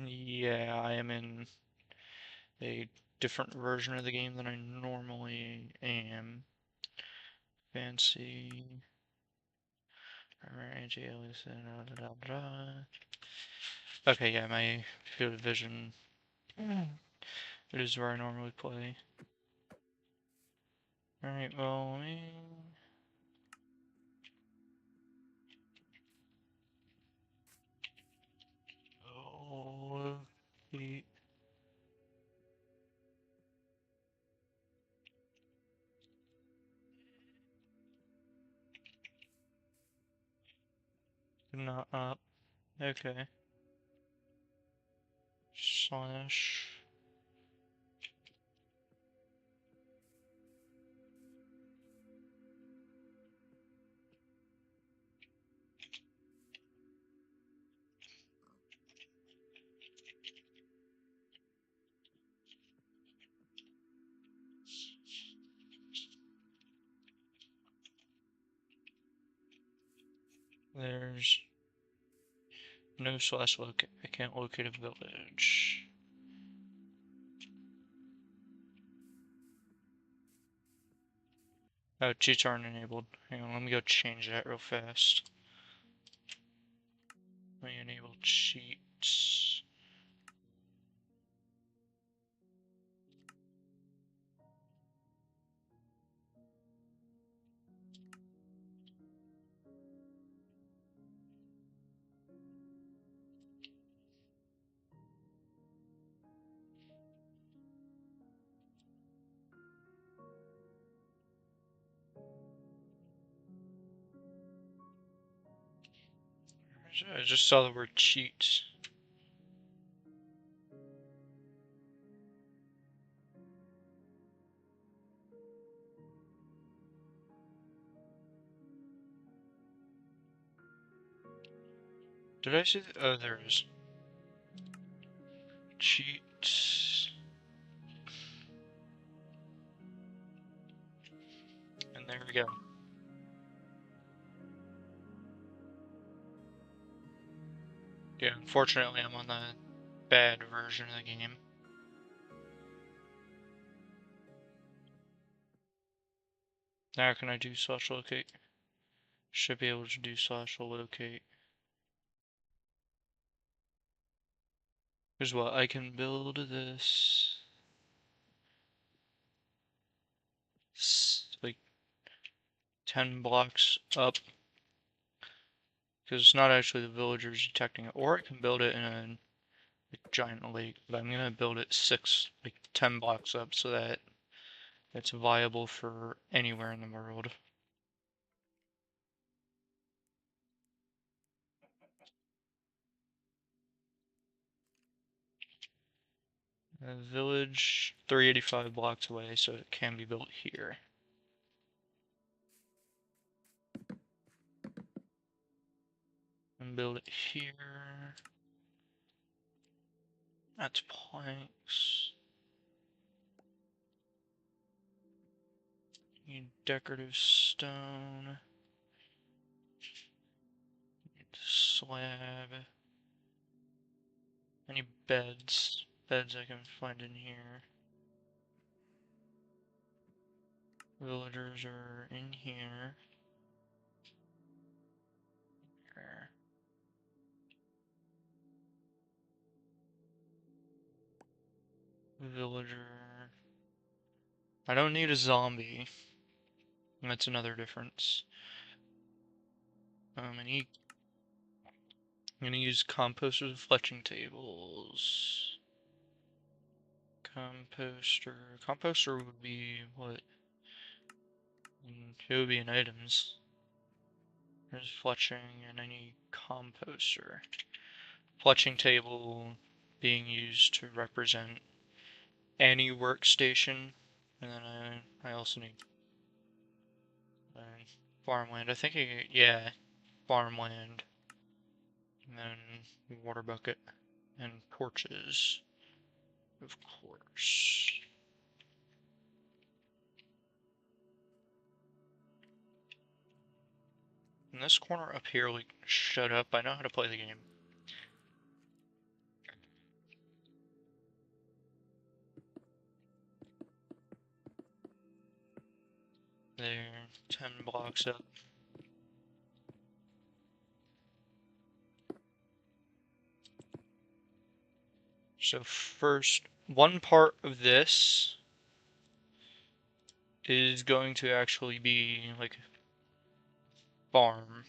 Yeah, I am in a different version of the game than I normally am. Fancy. Okay, yeah, my field of vision. It is where I normally play. Alright, well, let me... Oh, not up. Okay. Slash. There's no slash locate. I can't locate a village. Oh, cheats aren't enabled. Hang on, let me go change that real fast. Let me enable cheats. I just saw the word cheats. Did I see the, oh, there it is. Cheats. And there we go. Yeah, unfortunately I'm on the bad version of the game. Now can I do slash locate? Should be able to do slash locate. Here's what I can build this like 10 blocks up because it's not actually the villagers detecting it, or I can build it in a giant lake, but I'm gonna build it 10 blocks up so that it's viable for anywhere in the world. A village 385 blocks away, so it can be built here. And build it here. That's planks. Need decorative stone. Need slab. Any beds? Beds I can find in here. Villagers are in here. Here. Villager. I don't need a zombie. That's another difference. I'm gonna use composters and fletching tables. Composter. Composter would be what? It would be in items. There's fletching, and I need composter. Fletching table being used to represent any workstation, and then I also need farmland. I think yeah, farmland, and then water bucket and torches, of course. And this corner up here, like, shut up. I know how to play the game. There, 10 blocks up. So first, one part of this is going to actually be like farm.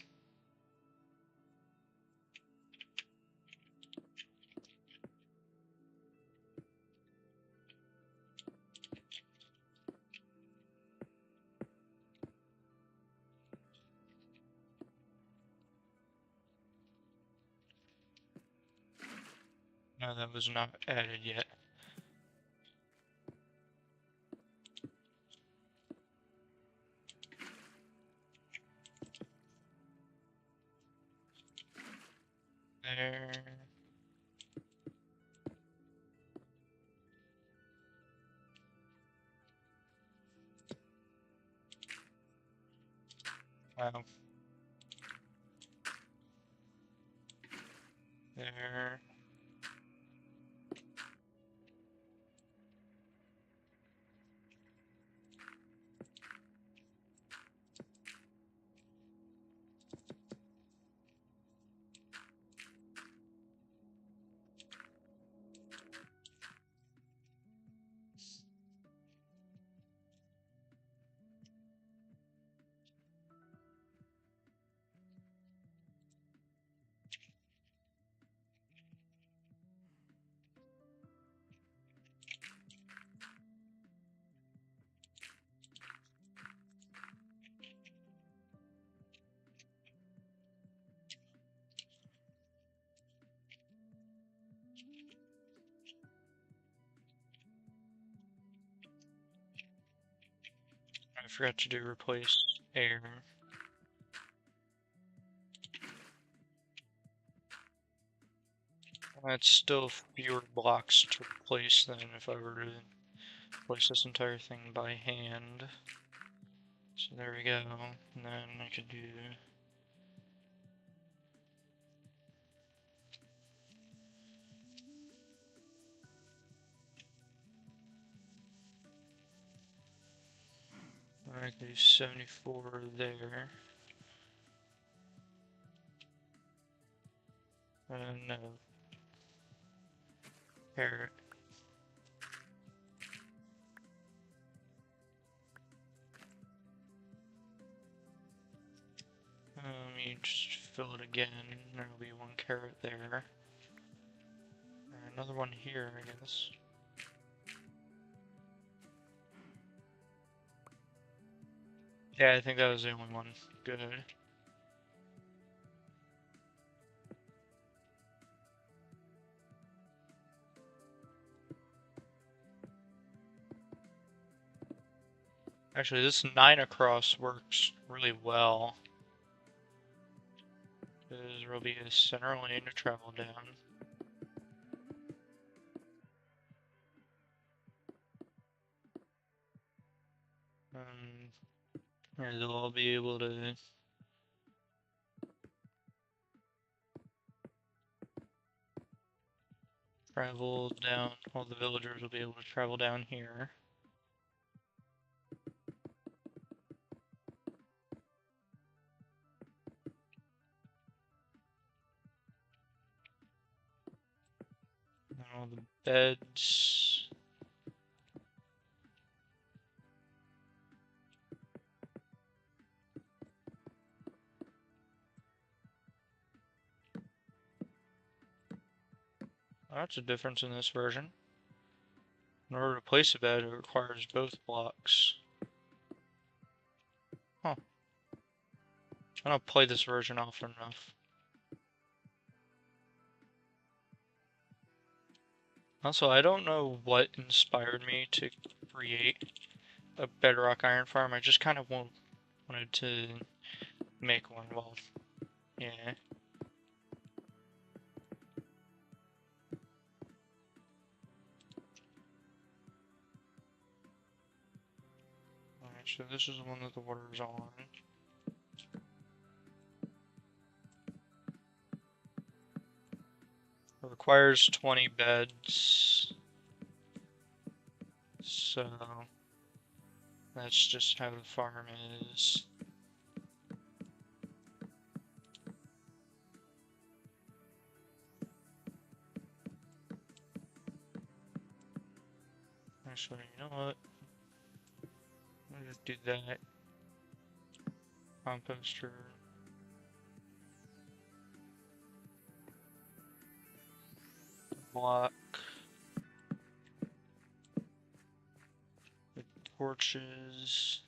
No, that was not added yet. There. Wow. There. I forgot to do replace air. That's still fewer blocks to replace than if I were to replace this entire thing by hand. So there we go. And then I could do I could do 74 there. No. Carrot. Let me just fill it again. There'll be one carrot there. And another one here, I guess. Yeah, I think that was the only one. Good. Actually, this 9 across works really well. Because there will be a center lane to travel down. Yeah, they'll all be able to travel down. All the villagers will be able to travel down here. And all the beds. Oh, that's a difference in this version. In order to place a bed, it requires both blocks. Huh. I don't play this version often enough. Also, I don't know what inspired me to create a bedrock iron farm. I just kind of wanted to make one. Well, yeah. Alright, so this is the one that the water is on. It requires 20 beds. So That's just how the farm is. Actually, you know what? I'll just do that. Composter. Block. The torches.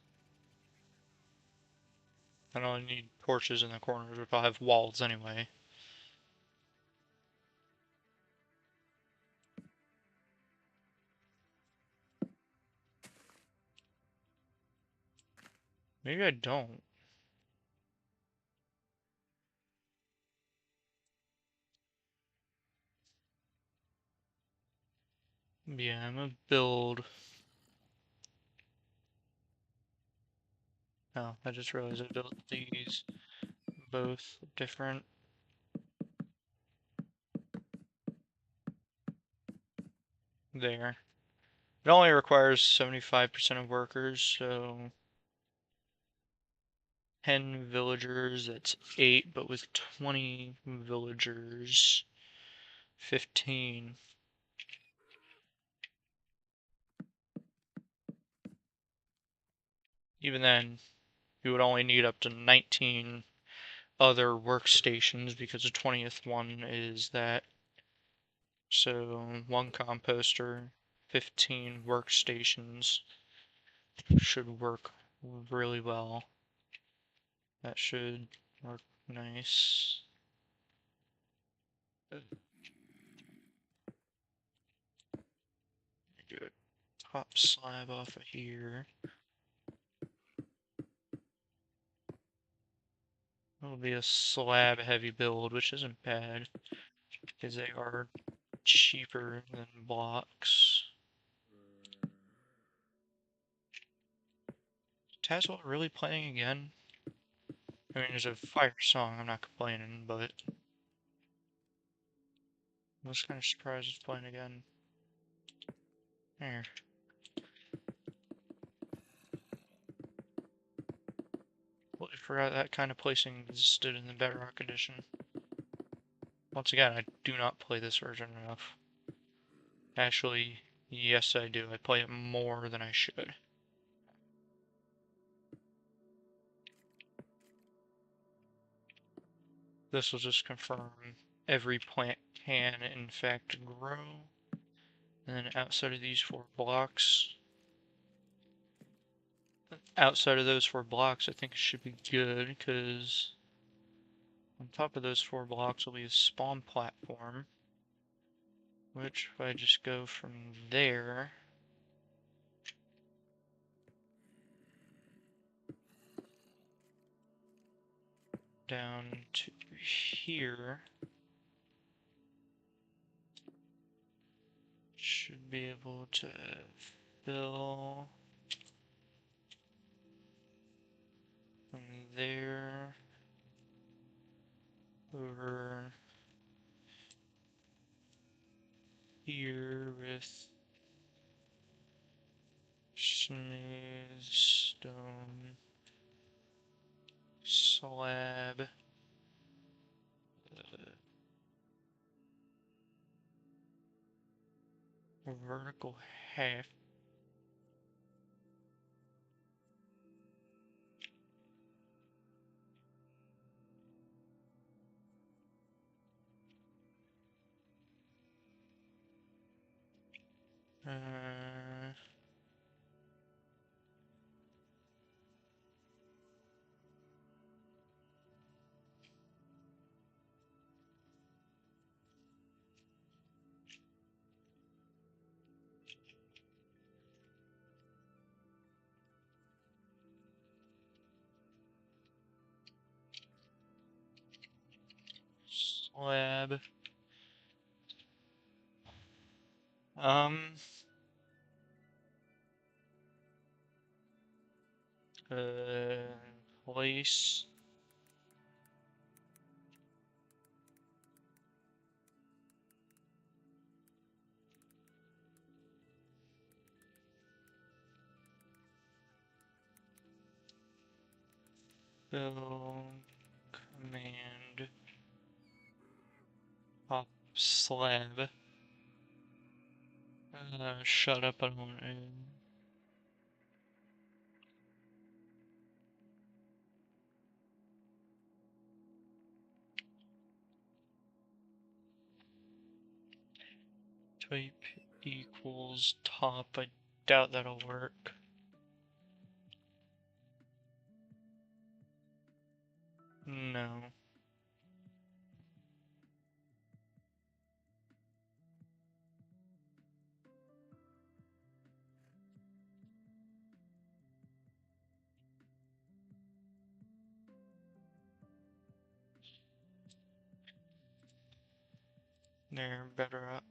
I don't need torches in the corners, but I'll have walls anyway. Maybe I don't. Yeah, I'm gonna build. Oh, I just realized I built these both different. There. It only requires 75% of workers, so 10 villagers, that's 8, but with 20 villagers, 15. Even then, you would only need up to 19 other workstations because the 20th one is that. So, one composter, 15 workstations should work really well. That should work nice. Do a top slab off of here. It'll be a slab heavy build, which isn't bad because they are cheaper than blocks. Tazwell really playing again? I mean, there's a fire song, I'm not complaining, but I was kind of surprised it's playing again. There. Well, I forgot that kind of placing existed in the Bedrock edition. Once again, I do not play this version enough. Actually, yes I do. I play it more than I should. This will just confirm every plant can, in fact, grow. And then outside of these 4 blocks, outside of those 4 blocks, I think it should be good, because on top of those 4 blocks will be a spawn platform, which if I just go from there down to here, should be able to fill from there over here with smooth stone slab. Vertical half. Uh, slab. Um, uh, place. Build command pop slab. Shut up, I don't want to. Type equals top. I doubt that'll work. No. There, bedrock.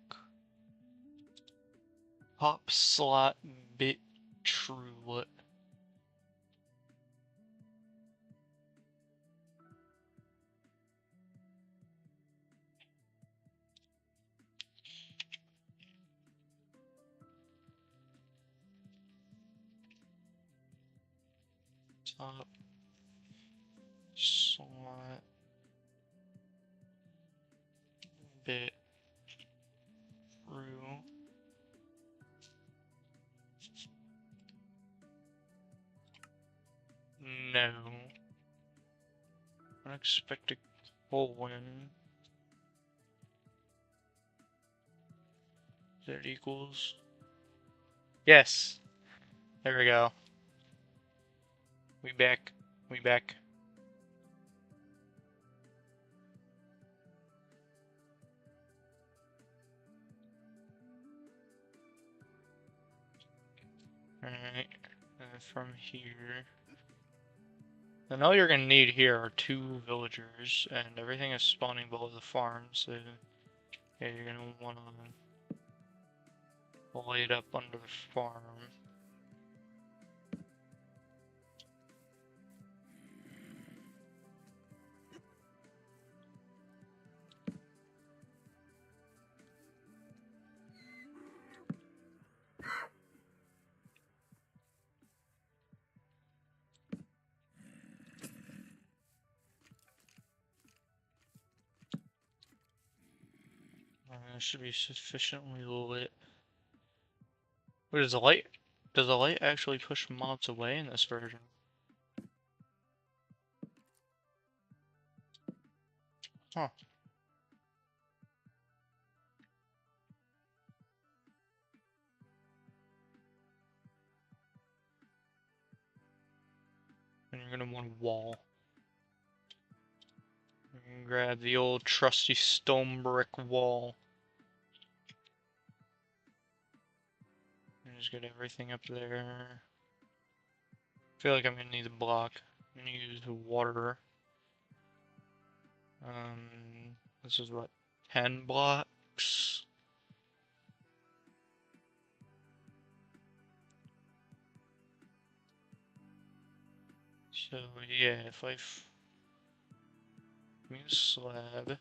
Pop slot bit true. What? Top slot bit true. No. Unexpected colon. That equals. Yes. There we go. We back. We back. Alright. From here. And all you're gonna need here are 2 villagers, and everything is spawning below the farm, so yeah, you're gonna wanna lay it up under the farm. It should be sufficiently lit. Wait, does the light actually push mobs away in this version? Huh. And you're gonna want a wall. You can grab the old trusty stone brick wall. And just get everything up there. I feel like I'm gonna need a block. I'm gonna use water. This is what, 10 blocks? So yeah, if I give me a slab.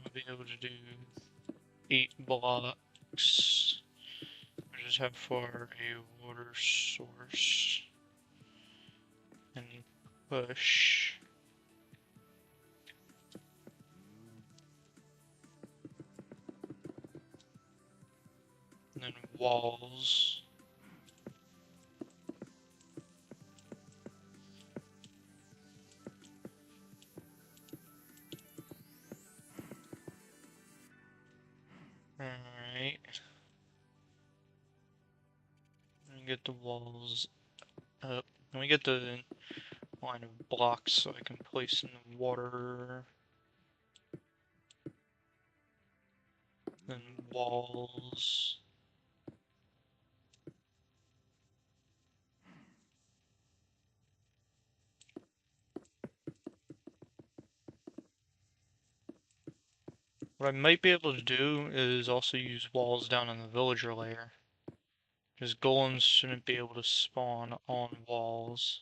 I'll be able to do 8 blocks. I just have for a water source. And push. And then walls. Alright. And get the walls up. Let me get the line of blocks so I can place in the water. Then walls. What I might be able to do is also use walls down in the villager layer. Because golems shouldn't be able to spawn on walls.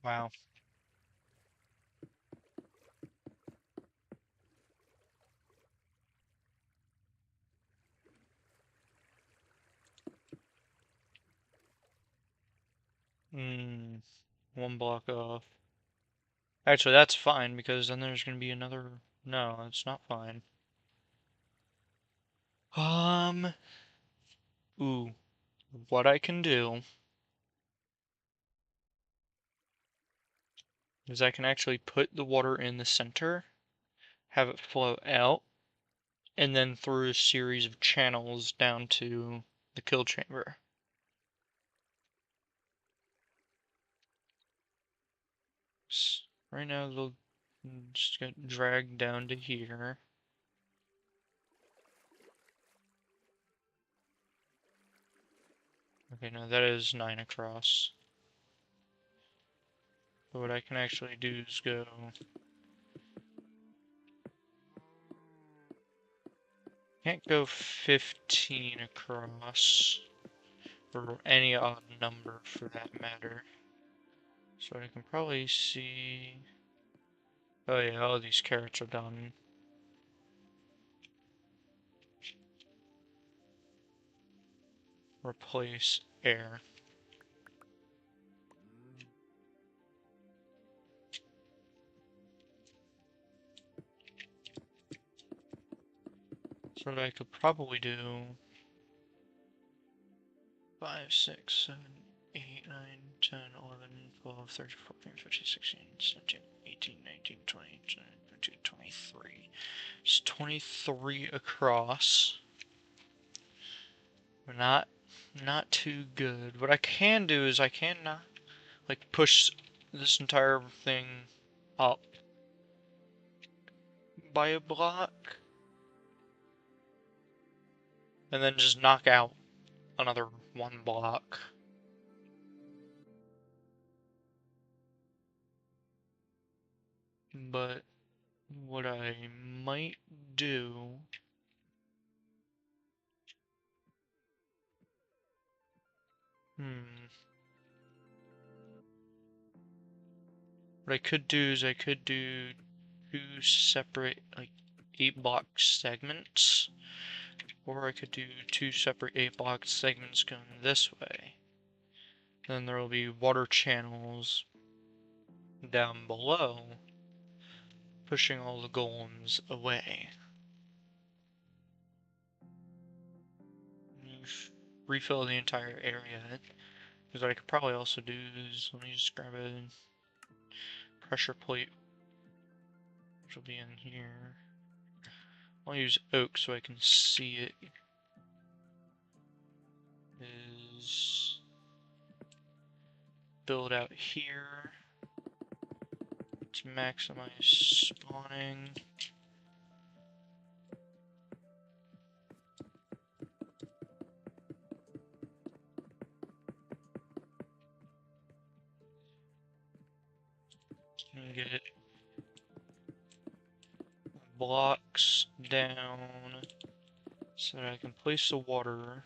Wow. One block off. Actually, that's fine, because then there's gonna be another... No, it's not fine. Ooh. What I can do is I can actually put the water in the center, have it flow out, and then through a series of channels down to the kill chamber. Right now they'll just get dragged down to here. Okay, no, that is 9 across. But what I can actually do is go... Can't go 15 across, or any odd number for that matter. So I can probably see... Oh yeah, all these carrots are done. Replace air. So what I could probably do... 5, 6, 7, 8, 9, 10, 11, 12, 13, 14, 15, 16, 17, 18, 19, 20, 22, 23. It's 23 across. Not too good. What I can do is I can like push this entire thing up by a block and then just knock out another 1 block. But what I might do... What I could do is I could do 2 separate, like, 8-block segments. Or I could do 2 separate 8-block segments going this way. Then there will be water channels down below, pushing all the golems away. Refill the entire area. Because what I could probably also do is, let me just grab a pressure plate, which will be in here. I'll use oak so I can see it. Is build out here to maximize spawning. And get blocks down so that I can place the water.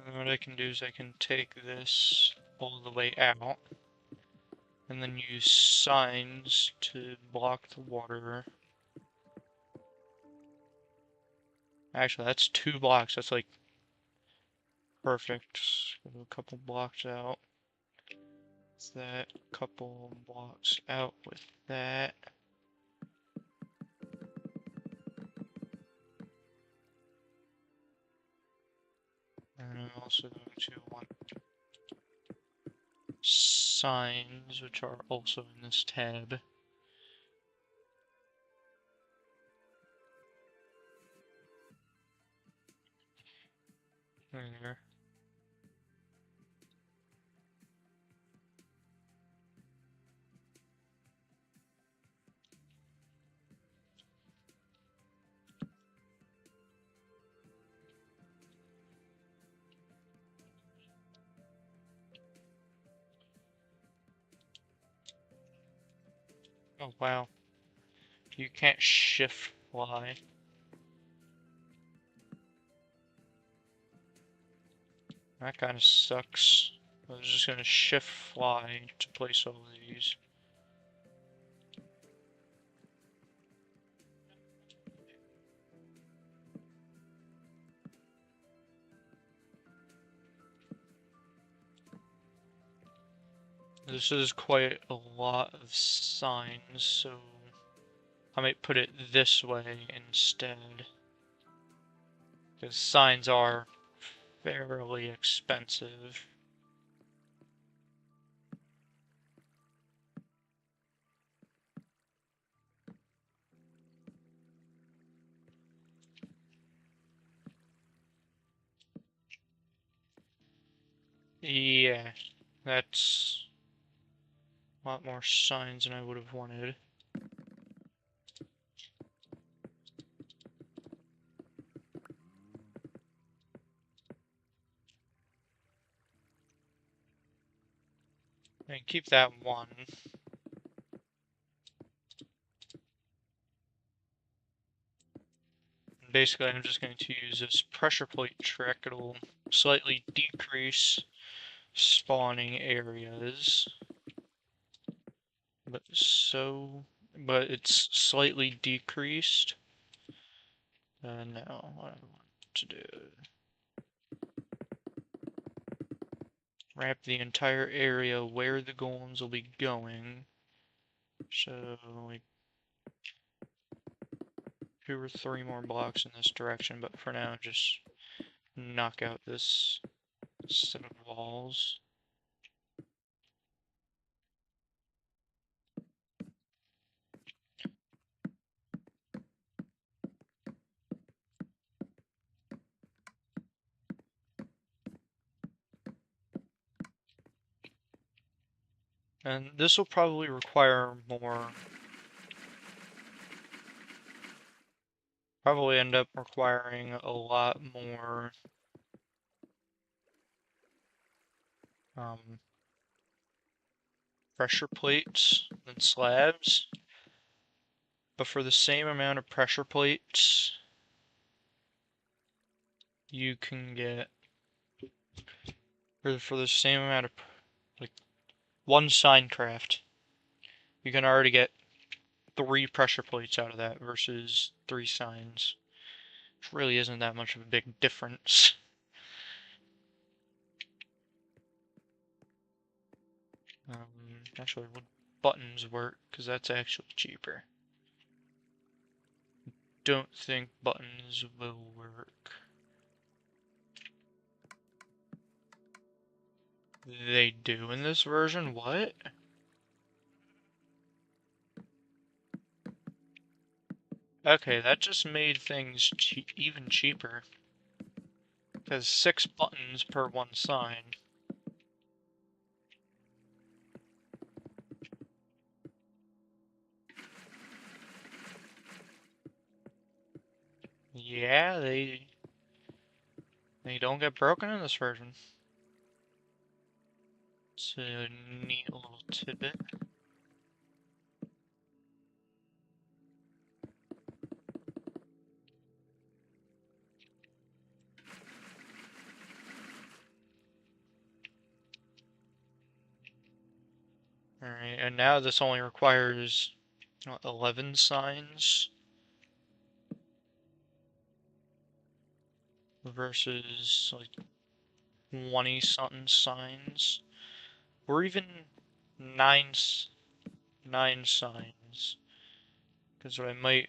And what I can do is I can take this all the way out and then use signs to block the water. Actually, that's 2 blocks. That's like perfect. Go a couple blocks out. That couple blocks out with that. And I'm also going to want signs, which are also in this tab. There. Oh wow, you can't shift fly. That kind of sucks. I was just gonna shift fly to place all these. This is quite a lot of signs, so I might put it this way instead. Because signs are fairly expensive. Yeah, that's a lot more signs than I would have wanted. And keep that one. Basically, I'm just going to use this pressure plate trick. It'll slightly decrease spawning areas. But it's slightly decreased. Now, what I want to do. Wrap the entire area where the golems will be going. So, like, 2 or 3 more blocks in this direction, but for now, just knock out this set of walls. And this will probably require more. Probably end up requiring a lot more pressure plates than slabs. But for the same amount of pressure plates, you can get, for the same amount of, like, 1 sign craft, you can already get 3 pressure plates out of that versus 3 signs. Which really isn't that much of a big difference. Actually, would buttons work? Because that's actually cheaper. Don't think buttons will work. They do in this version? What? Okay, that just made things even cheaper. Because 6 buttons per 1 sign. Yeah, they don't get broken in this version. It's a neat little tidbit. Alright, and now this only requires 11 signs versus like 20 something signs, or even 9 signs. Because what I might,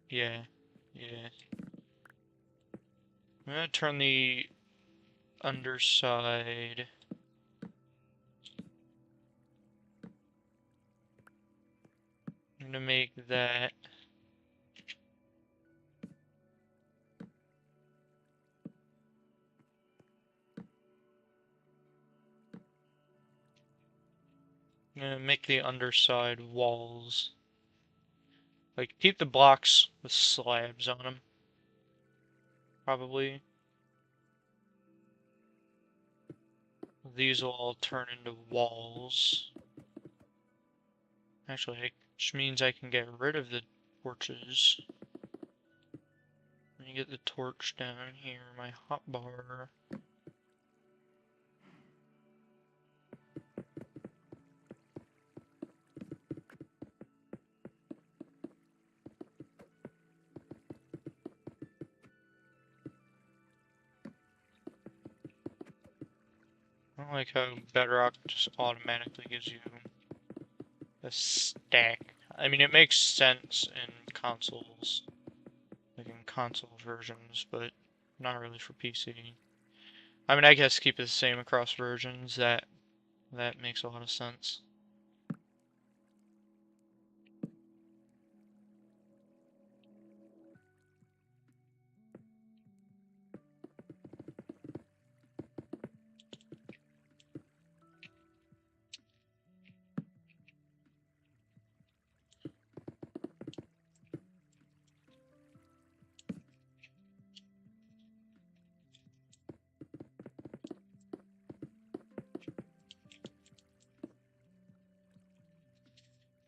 yeah, yeah. I'm gonna turn the underside. I'm gonna make that gonna make the underside walls. Like, keep the blocks with slabs on them. Probably. These will all turn into walls. Actually, which means I can get rid of the torches. Let me get the torch down here, my hotbar. I don't like how bedrock just automatically gives you a stack. I mean, it makes sense in consoles, like in console versions, but not really for PC. I mean, I guess keep it the same across versions. That makes a lot of sense.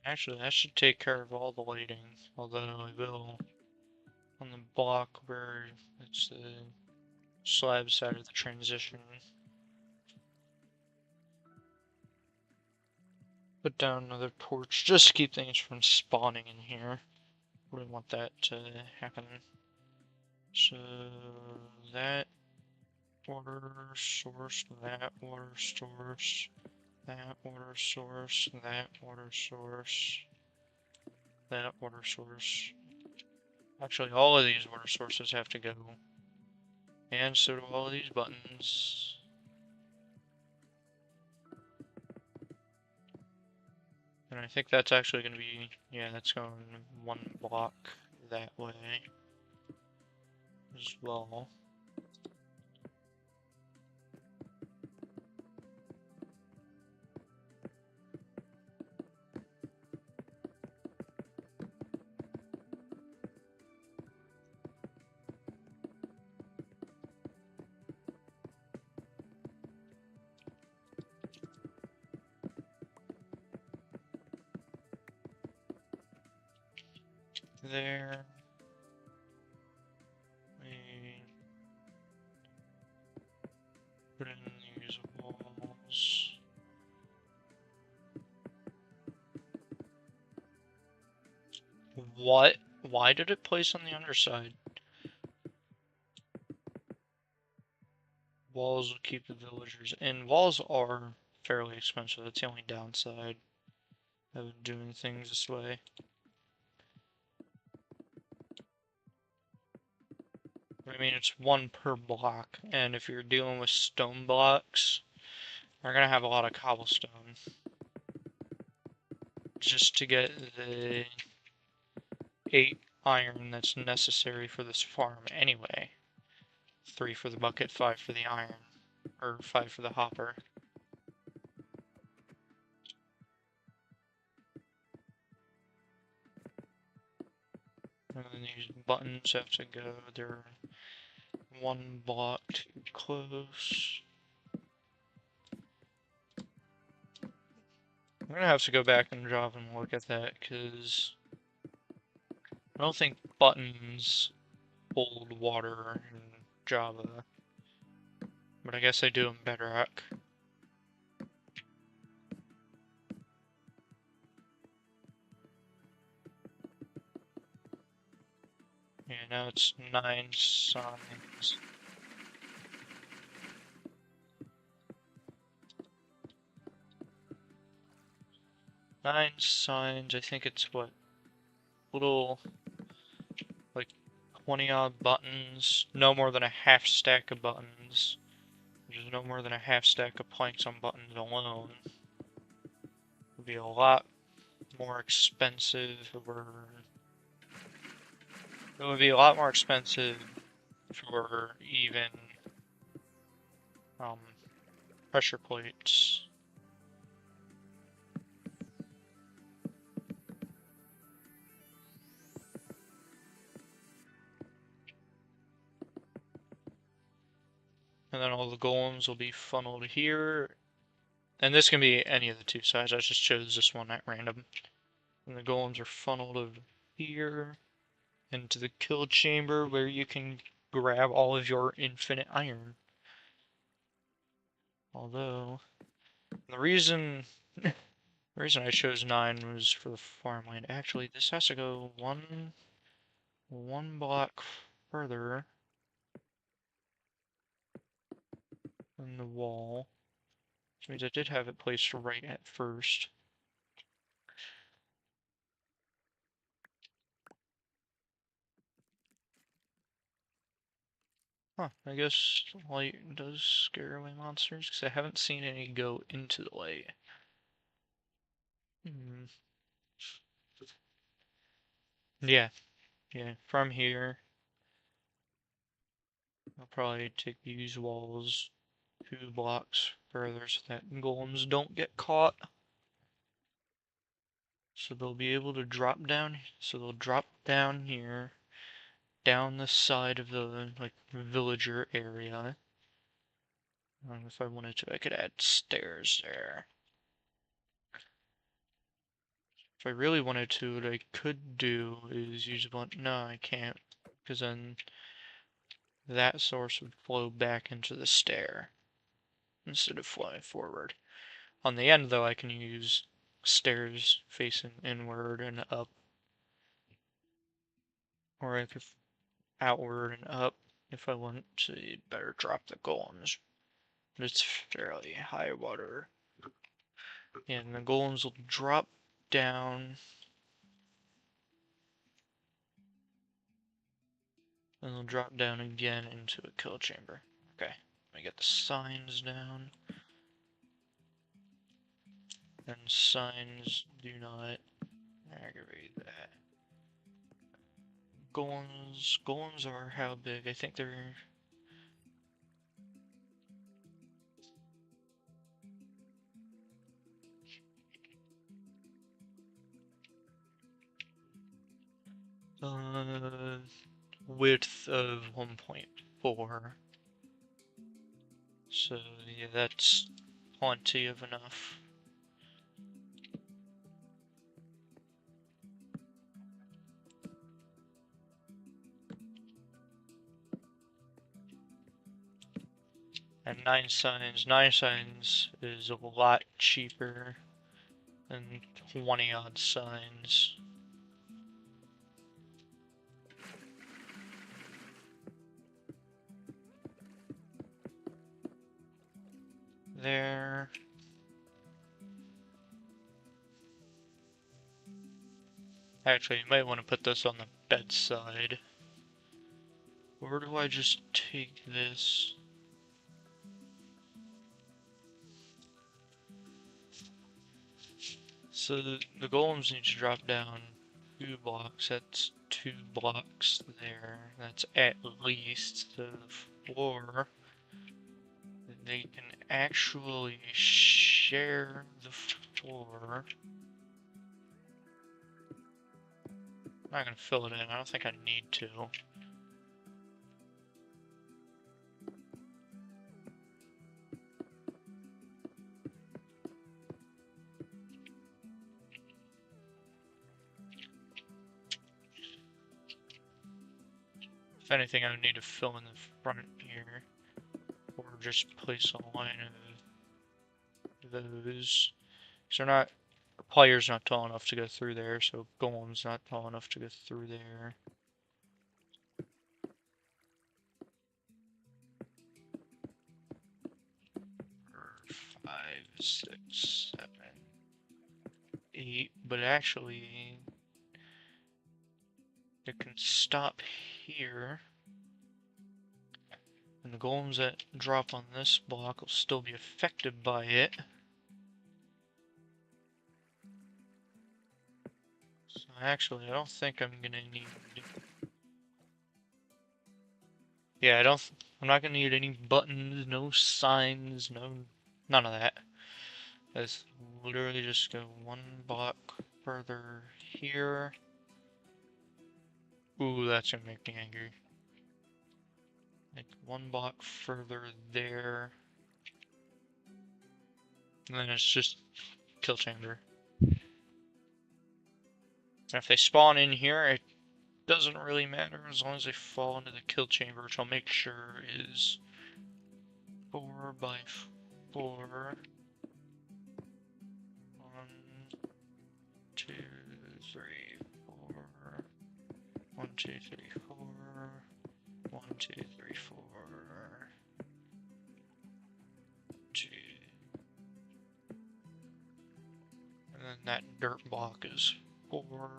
Actually, that should take care of all the lighting, although I will on the block where it's the slab side of the transition. Put down another torch, just to keep things from spawning in here. Wouldn't want that to happen. So that water source, that water source, that water source, that water source, that water source. Actually, all of these water sources have to go. And so do all of these buttons. And I think that's actually going to be, yeah, that's going one block that way as well. There. We put in these walls. What? Why did it place on the underside? Walls will keep the villagers in. Walls are fairly expensive. That's the only downside of doing things this way. I mean, it's one per block, and if you're dealing with stone blocks, you're gonna have a lot of cobblestone. Just to get the 8 iron that's necessary for this farm anyway. 3 for the bucket, 5 for the iron, or 5 for the hopper. And then these buttons have to go, they're one block too close. I'm gonna have to go back and drop and look at that, because I don't think buttons hold water in Java. But I guess I do in bedrock. Yeah, now it's 9 signs. Nine signs, I think it's what? Little, like, 20 odd buttons. No more than a half stack of buttons. Which is no more than a half stack of planks on buttons alone. Would be a lot more expensive, or it would be a lot more expensive for even pressure plates. and then all the golems will be funneled here. And this can be any of the two sides, I just chose this one at random. And the golems are funneled over here into the kill chamber where you can grab all of your infinite iron. Although, the reason I chose 9 was for the farmland. Actually, this has to go one block further than the wall. Which means I did have it placed right at first. Huh, I guess light does scare away monsters, because I haven't seen any go into the light. Yeah, from here, I'll probably take these walls 2 blocks further so that golems don't get caught. So they'll be able to drop down, so they'll drop down here, down the side of the, like, villager area. If I wanted to, I could add stairs there. If I really wanted to, what I could do is use a bunch. No, I can't, because then that source would flow back into the stair instead of flowing forward. On the end, though, I can use stairs facing inward and up, or I could outward and up if I want to better drop the golems. But it's fairly high water. And the golems will drop down. And they'll drop down again into a kill chamber. Okay, let me get the signs down. And signs do not aggravate that. Golems are how big? I think they're... width of 1.4. So, yeah, that's plenty of enough. And 9 signs is a lot cheaper than 20 odd signs. There. Actually, you might want to put this on the bedside. Or do I just take this? So the golems need to drop down 2 blocks. That's 2 blocks there. That's at least the floor. They can actually share the floor. I'm not gonna fill it in. I don't think I need to. If anything, I would need to fill in the front here. Or just place a line of those. So they're not... Player's not tall enough to go through there, so golem's not tall enough to go through there. 5, 6, 7, 8, but actually it can stop here, and the golems that drop on this block will still be affected by it. So actually, I don't think I'm gonna need... Yeah, I'm not gonna need any buttons, no signs, none of that. Let's literally just go 1 block further here. Ooh, that's gonna make me angry. like 1 block further there. And then it's just kill chamber. And if they spawn in here, it doesn't really matter as long as they fall into the kill chamber, which I'll make sure is 4 by 4. 1, 2, 3, 4. 1, 2, 3, 4. 1, 2, 3, 4. 2. And then that dirt block is 4.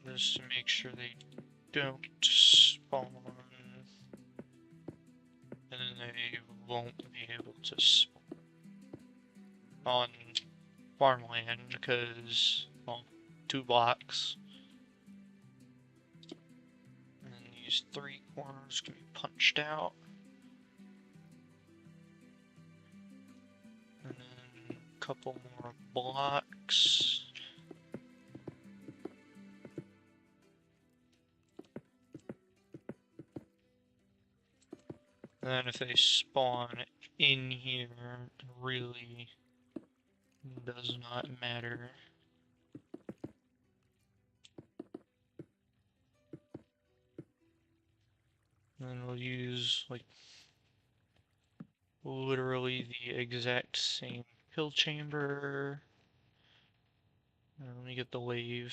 Just to make sure they don't spawn. And then they won't be able to spawn on farmland because, well, 2 blocks. And then these 3 corners can be punched out. And then a couple more blocks. And then if they spawn in here, it really does not matter. And then we'll use, like, literally the exact same kill chamber. Let me get the lathe.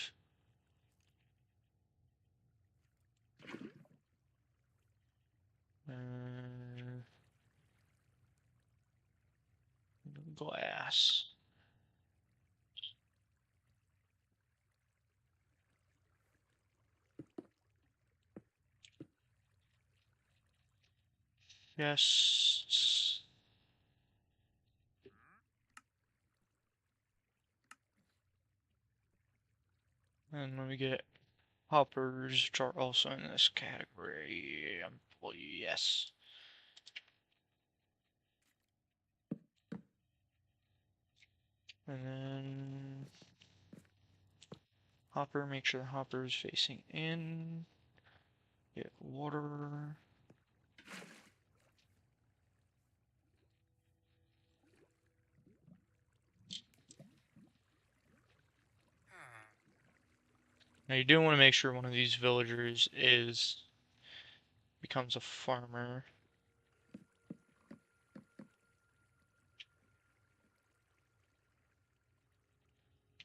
Glass. Yes. And let me get hoppers, which are also in this category. Yes. And then hopper, make sure the hopper is facing in. Get water. Now you do want to make sure one of these villagers becomes a farmer.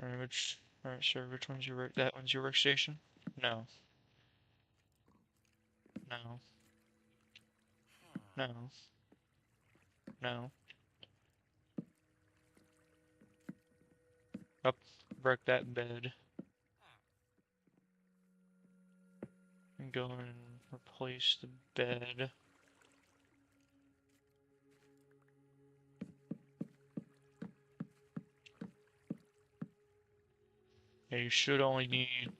Alright, sir, which one's your work? That one's your workstation? No. No. No. No. Up, break that bed. And go and replace the bed. Yeah, you should only need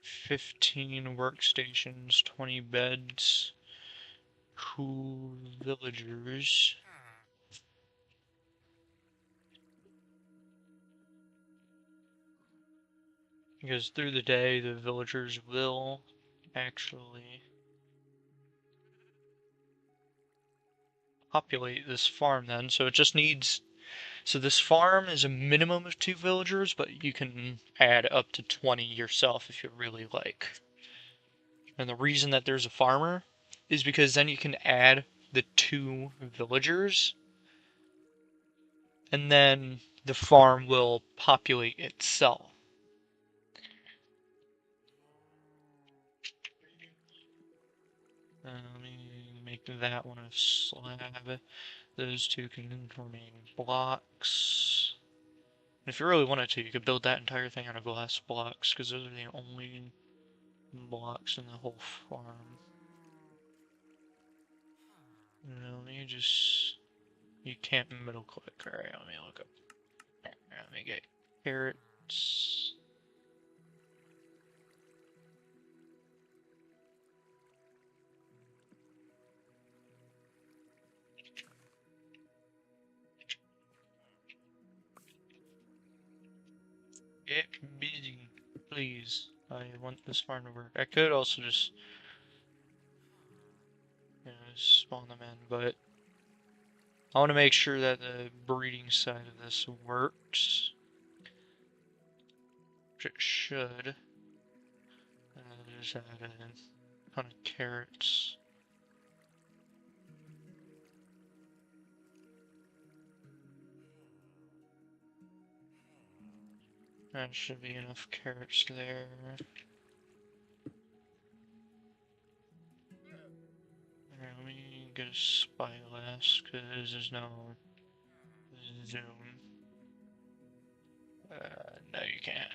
15 workstations, 20 beds, 2 villagers. Because through the day, the villagers will actually populate this farm then. So it just needs... So this farm is a minimum of 2 villagers, but you can add up to 20 yourself if you really like. And the reason that there's a farmer is because then you can add the 2 villagers, and then the farm will populate itself. Let me make that one a slab. Those 2 can remain blocks. And if you really wanted to, you could build that entire thing out of glass blocks, because those are the only blocks in the whole farm. No, let me just... You can't middle click. Alright, let me look up. Let me get carrots. Get busy, please. I want this farm to work. I could also just, spawn them in, but I want to make sure that the breeding side of this works. Which it should. Just add a ton of carrots. That should be enough carrots there. Alright, let me get a spyglass, because there's no zoom. No you can't.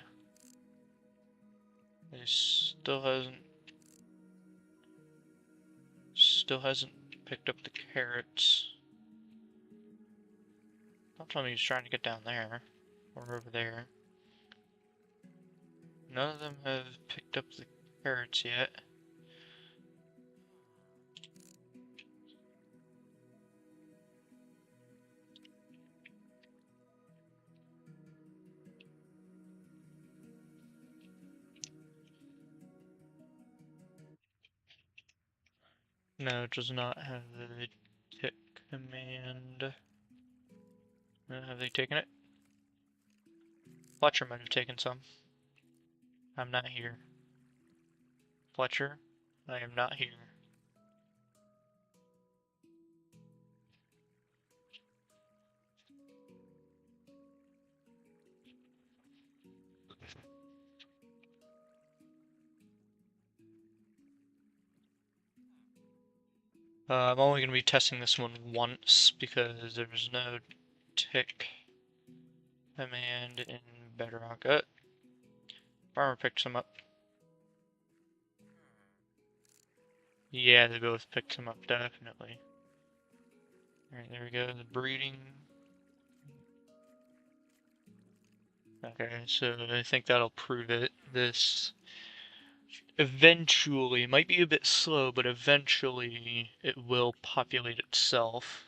It still hasn't picked up the carrots. Don't tell me he's trying to get down there, or over there. None of them have picked up the carrots yet. No, it does not have the tick command. Have they taken it? Fletcher might have taken some. I'm not here. Fletcher, I am not here. I'm only going to be testing this one once because there's no tick command in bedrock. Farmer picked some up. Yeah, they both picked some up, definitely. Alright, there we go, the breeding. Okay, so I think that'll prove it. This eventually, it might be a bit slow, but eventually it will populate itself.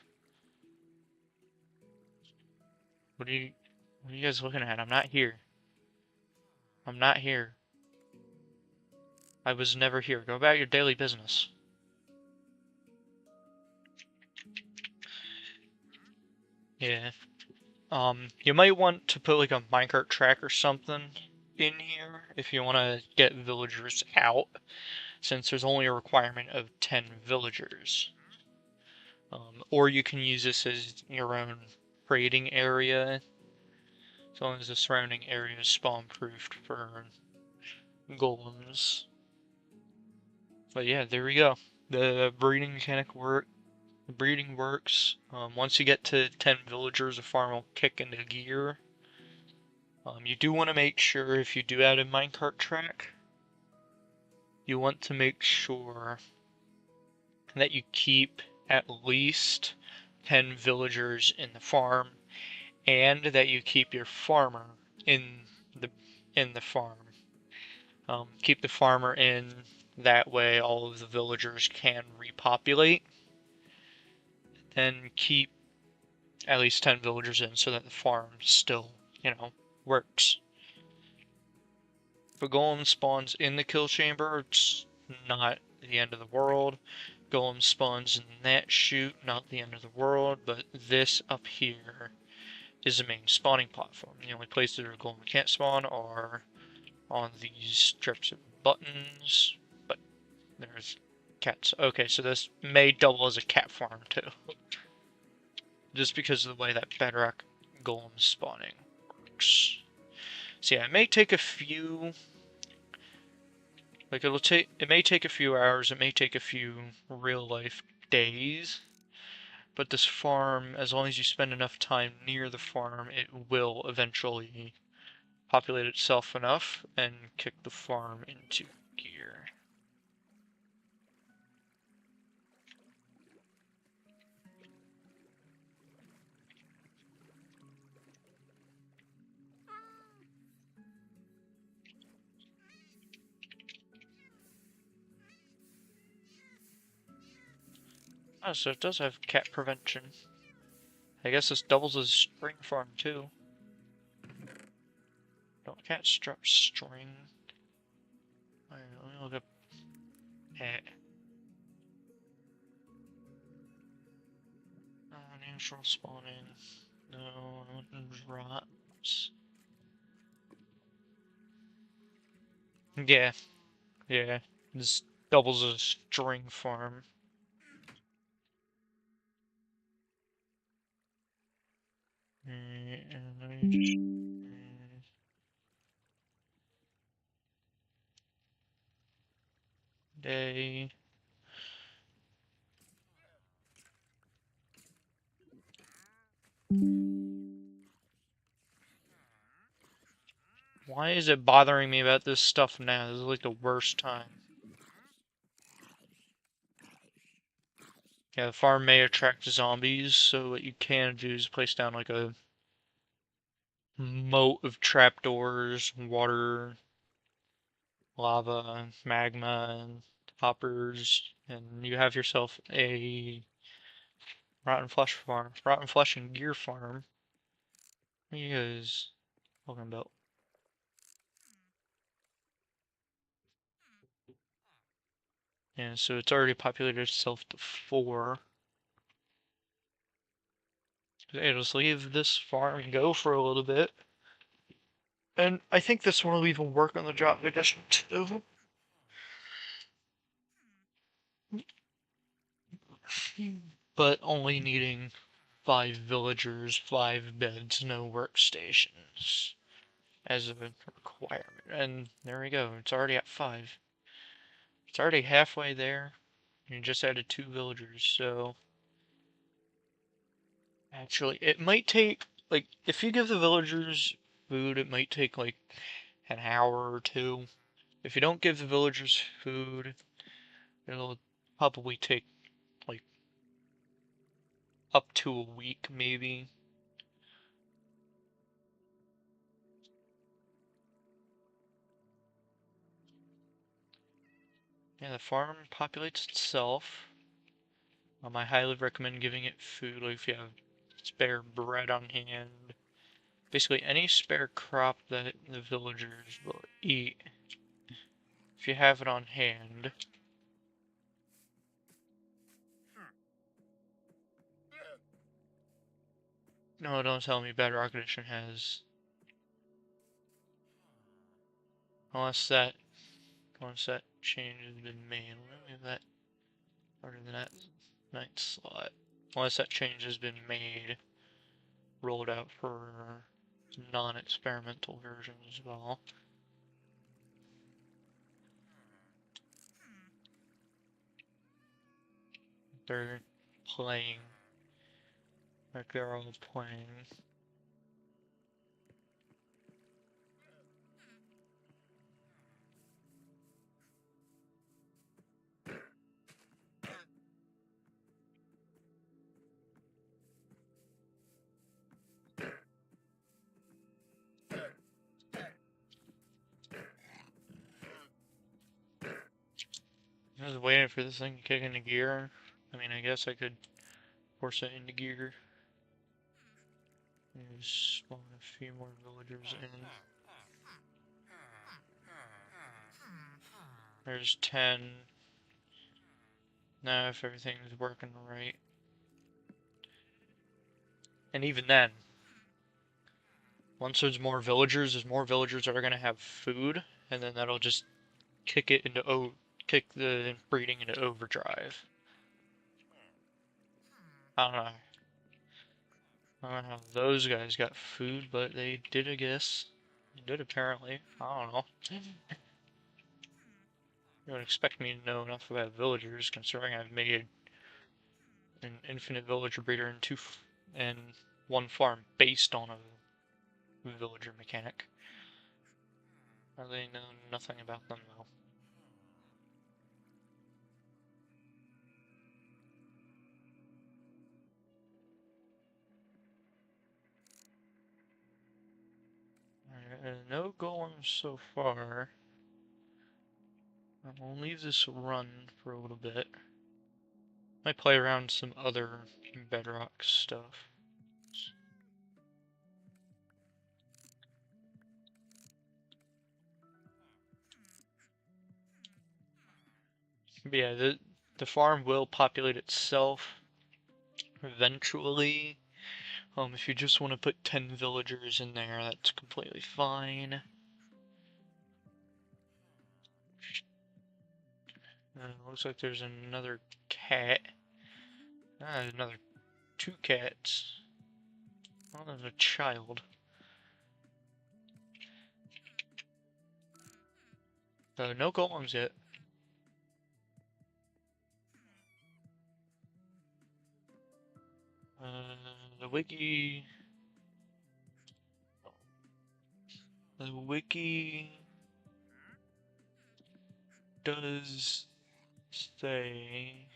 What are you guys looking at? I'm not here. I'm not here. I was never here. Go about your daily business. Yeah. You might want to put like a minecart track or something in here if you want to get villagers out, since there's only a requirement of 10 villagers. Or you can use this as your own trading area, as long as the surrounding area is spawn-proofed for golems. But yeah, there we go. The breeding mechanic the breeding works. Once you get to 10 villagers, the farm will kick into gear. You do want to make sure, if you do add a minecart track, you want to make sure that you keep at least 10 villagers in the farm, and that you keep your farmer in the farm. Keep the farmer in, that way all of the villagers can repopulate, and keep at least 10 villagers in so that the farm still, works. If a golem spawns in the kill chamber, it's not the end of the world. Golem spawns in that chute, not the end of the world, but this up here is the main spawning platform. The only places where a golem can't spawn are on these strips of buttons, but there's cats. Okay, so this may double as a cat farm too. Just because of the way that bedrock golem spawning works. So yeah, it may take a few, it may take a few hours, it may take a few real life days, but this farm, as long as you spend enough time near the farm, it will eventually populate itself enough and kick the farm into gear. Oh, so it does have cat prevention. I guess this doubles as spring farm too. Don't Cat strap string. Alright, let me look up pet. Natural spawning. No, drops. Yeah, yeah. This doubles as a string farm. And let me just... day. Why is it bothering me about this stuff now? This is like the worst time. Yeah, the farm may attract zombies, so what you can do is place down like a moat of trapdoors, water, lava, magma, and hoppers, and you have yourself a rotten flesh farm. Rotten flesh and gear farm. What are you guys talking about? Yeah, so it's already populated itself to 4. Okay, just leave this farm and go for a little bit. And I think this one will even work on the drop edition too. But only needing 5 villagers, 5 beds, no workstations as a requirement. And there we go, it's already at 5. It's already halfway there. And you just added 2 villagers, so actually it might take, like, if you give the villagers food, it might take like an hour or 2. If you don't give the villagers food, it'll probably take like up to a week maybe. Yeah, the farm populates itself. I highly recommend giving it food, like if you have spare bread on hand. Basically any spare crop that the villagers will eat, if you have it on hand. No, don't tell me bedrock edition has. Unless that change has been made. Let me have that harder than that night slot. Unless that change has been made, rolled out for non-experimental version as well. They're playing like they're all playing. I was waiting for this thing to kick into gear. I mean, I guess I could force it into gear. Just spawn a few more villagers in. There's 10. Now if everything's working right. And even then, once there's more villagers that are gonna have food, and then that'll just kick the breeding into overdrive. I don't know. I don't know how those guys got food, but they did, I guess. They did apparently. I don't know. You would expect me to know enough about villagers, considering I've made an infinite villager breeder and 1 farm based on a villager mechanic. I really know nothing about them though. No golems so far. I'll leave this run for a little bit. Might play around some other bedrock stuff. But yeah, the farm will populate itself eventually. If you just want to put 10 villagers in there, that's completely fine. Looks like there's another cat. Another 2 cats. Oh, there's a child. No golems yet. The wiki... The wiki does say...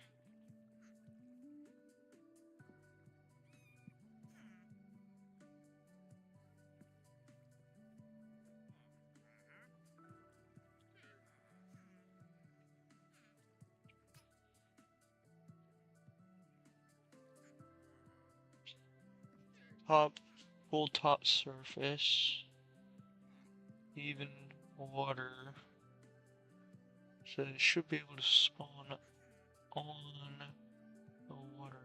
Full top surface, even water, so it should be able to spawn on the water.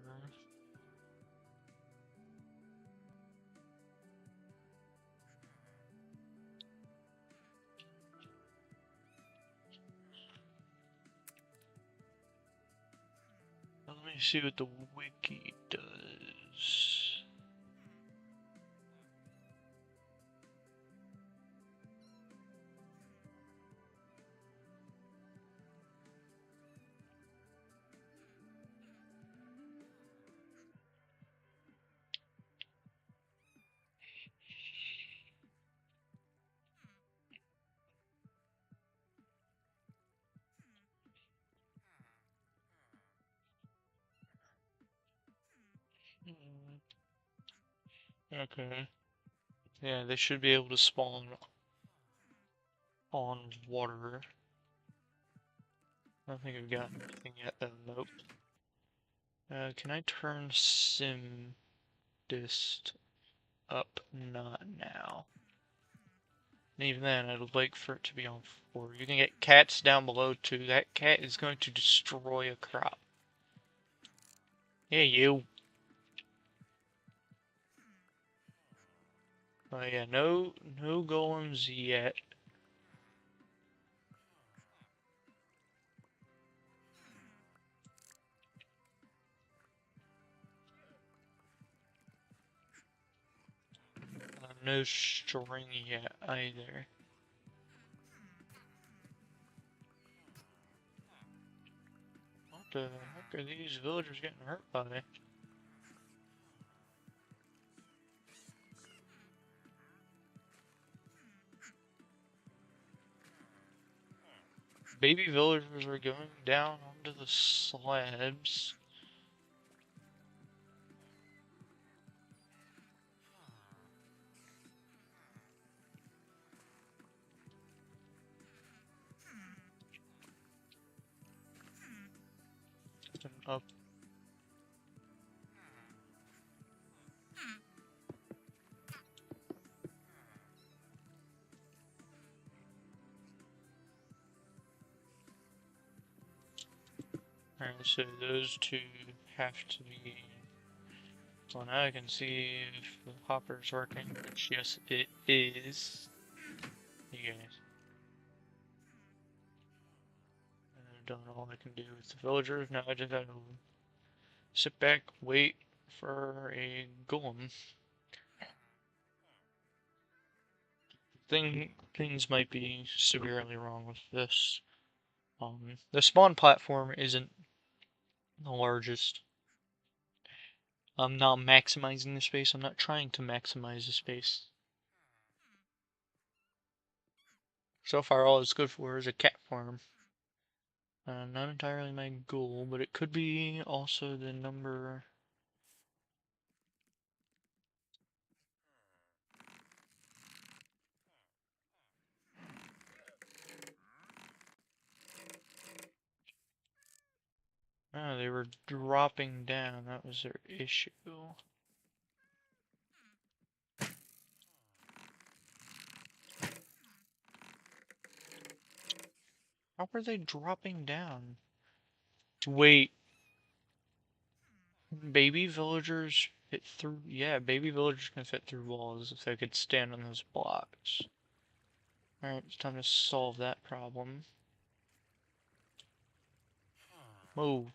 Now let me see what the wiki does. Okay. Yeah, they should be able to spawn on water. I don't think I've gotten anything yet though, nope. Can I turn sim dist up? Not now. And even then, I'd like for it to be on 4. You can get cats down below too. That cat is going to destroy a crop. Yeah, you. Oh yeah, no golems yet. No string yet either. What the heck are these villagers getting hurt by? Baby villagers are going down onto the slabs. And up. Alright, so those two have to be... Well, now I can see if the hopper's working, which yes, it is. You guys. I've done all I can do with the villagers. Now I just gotta sit back, wait for a golem. Things might be severely wrong with this. The spawn platform isn't the largest. I'm not maximizing the space. I'm not trying to maximize the space. So far, all it's good for is a cat farm. Not entirely my goal, but it could be also the number. Oh, they were dropping down. That was their issue. How were they dropping down? Wait. Baby villagers fit through. Yeah, baby villagers can fit through walls if they could stand on those blocks. Alright, it's time to solve that problem. Move.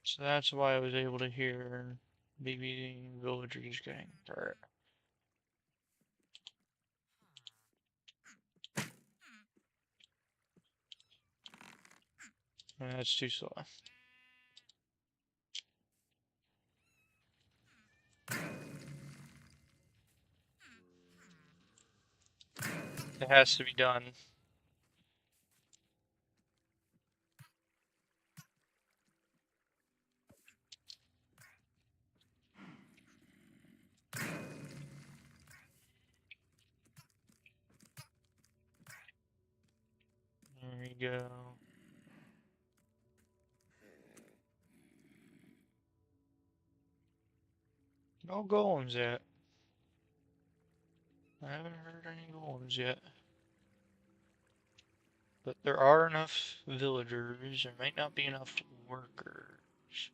So that's why I was able to hear baby villagers getting hurt. That's too slow. It has to be done. There we go. No golems yet. I haven't heard any golems yet. But there are enough villagers. There might not be enough workers.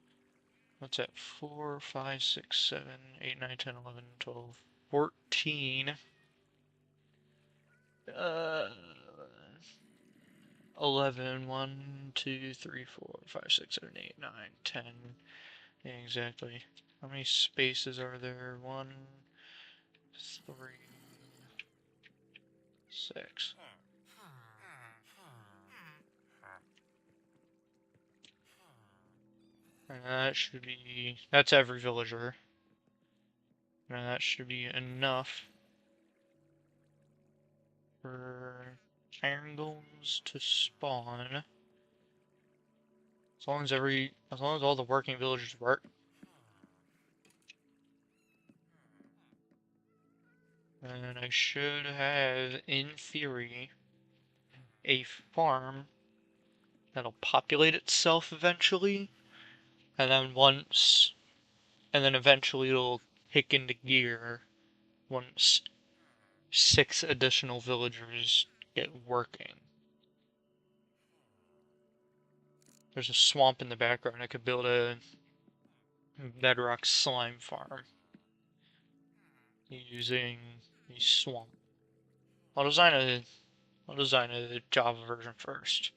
What's that? 4, 5, 6, 7, 8, 9, 10, 11, 12, 14. 11. 1, 2, 3, 4, 5, 6, 7, 8, 9, 10. Yeah, exactly. How many spaces are there? 1, 3, 6. And that should be... That's every villager. And that should be enough for iron golems to spawn. As long as all the working villagers work. And I should have, in theory, a farm that'll populate itself eventually. And then eventually it'll kick into gear once 6 additional villagers get working. There's a swamp in the background. I could build a bedrock slime farm using a swamp. I'll design a Java version first,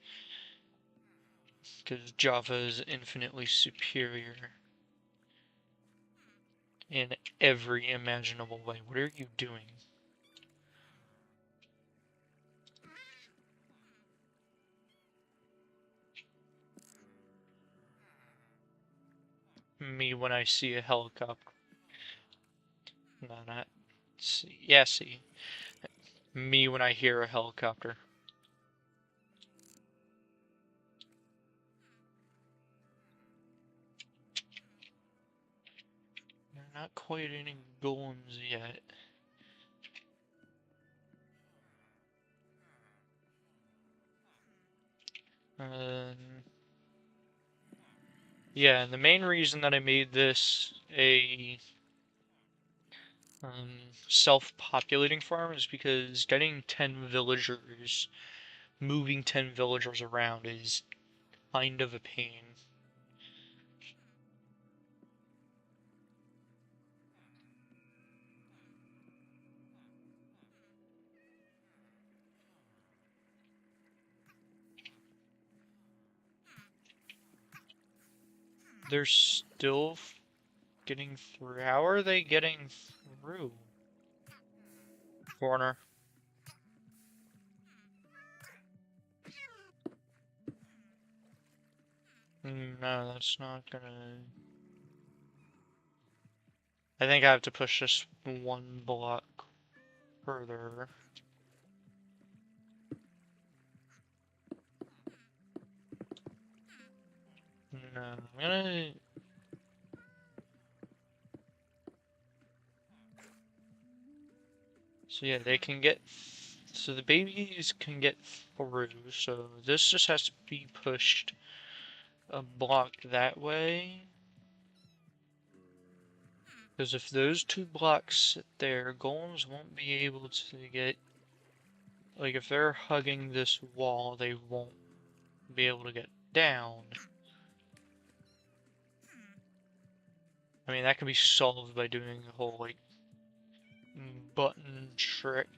because Java is infinitely superior in every imaginable way. What are you doing? Me when I see a helicopter. No, not see. Yeah, see. Me when I hear a helicopter. They're not quite any golems yet. Yeah, and the main reason that I made this a self-populating farm is because getting 10 villagers, moving 10 villagers around is kind of a pain. They're still getting through. How are they getting through? Corner. No, that's not gonna... I think I have to push this one block further. No, I'm gonna... So yeah, they can get So the babies can get through, so this just has to be pushed a block that way. Because if those two blocks sit there, golems won't be able to get... Like, if they're hugging this wall, they won't be able to get down. I mean, that can be solved by doing the whole, like, button trick,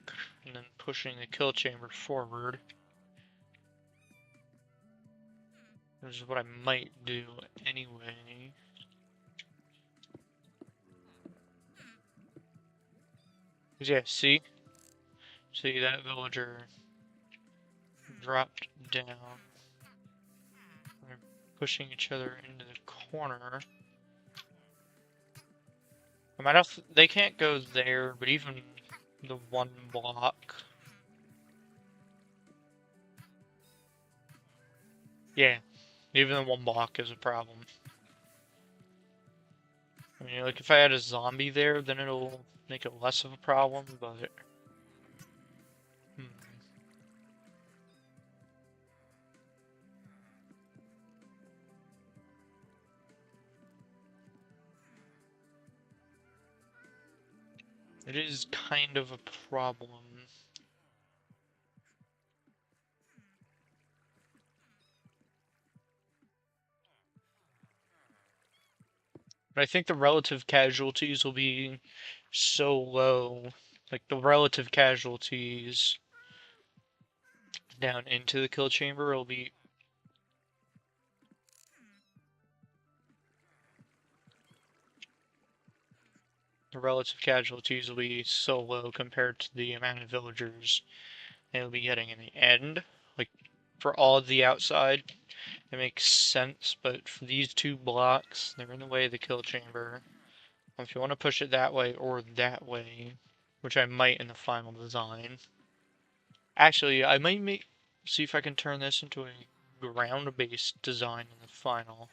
and then pushing the kill chamber forward. Which is what I might do anyway. Cause yeah, see that villager dropped down. They're pushing each other into the corner. I might have, they can't go there, but even the one block. Yeah, even the one block is a problem. I mean, like, if I had a zombie there, then it'll make it less of a problem, but... Hmm. It is kind of a problem. But I think the relative casualties will be so low. Like, the relative casualties down into the kill chamber will be... The relative casualties will be so low compared to the amount of villagers they'll be getting in the end. Like, for all of the outside, it makes sense, but for these two blocks, they're in the way of the kill chamber. If you want to push it that way or that way, which I might in the final design. Actually, I might see if I can turn this into a ground-based design in the final.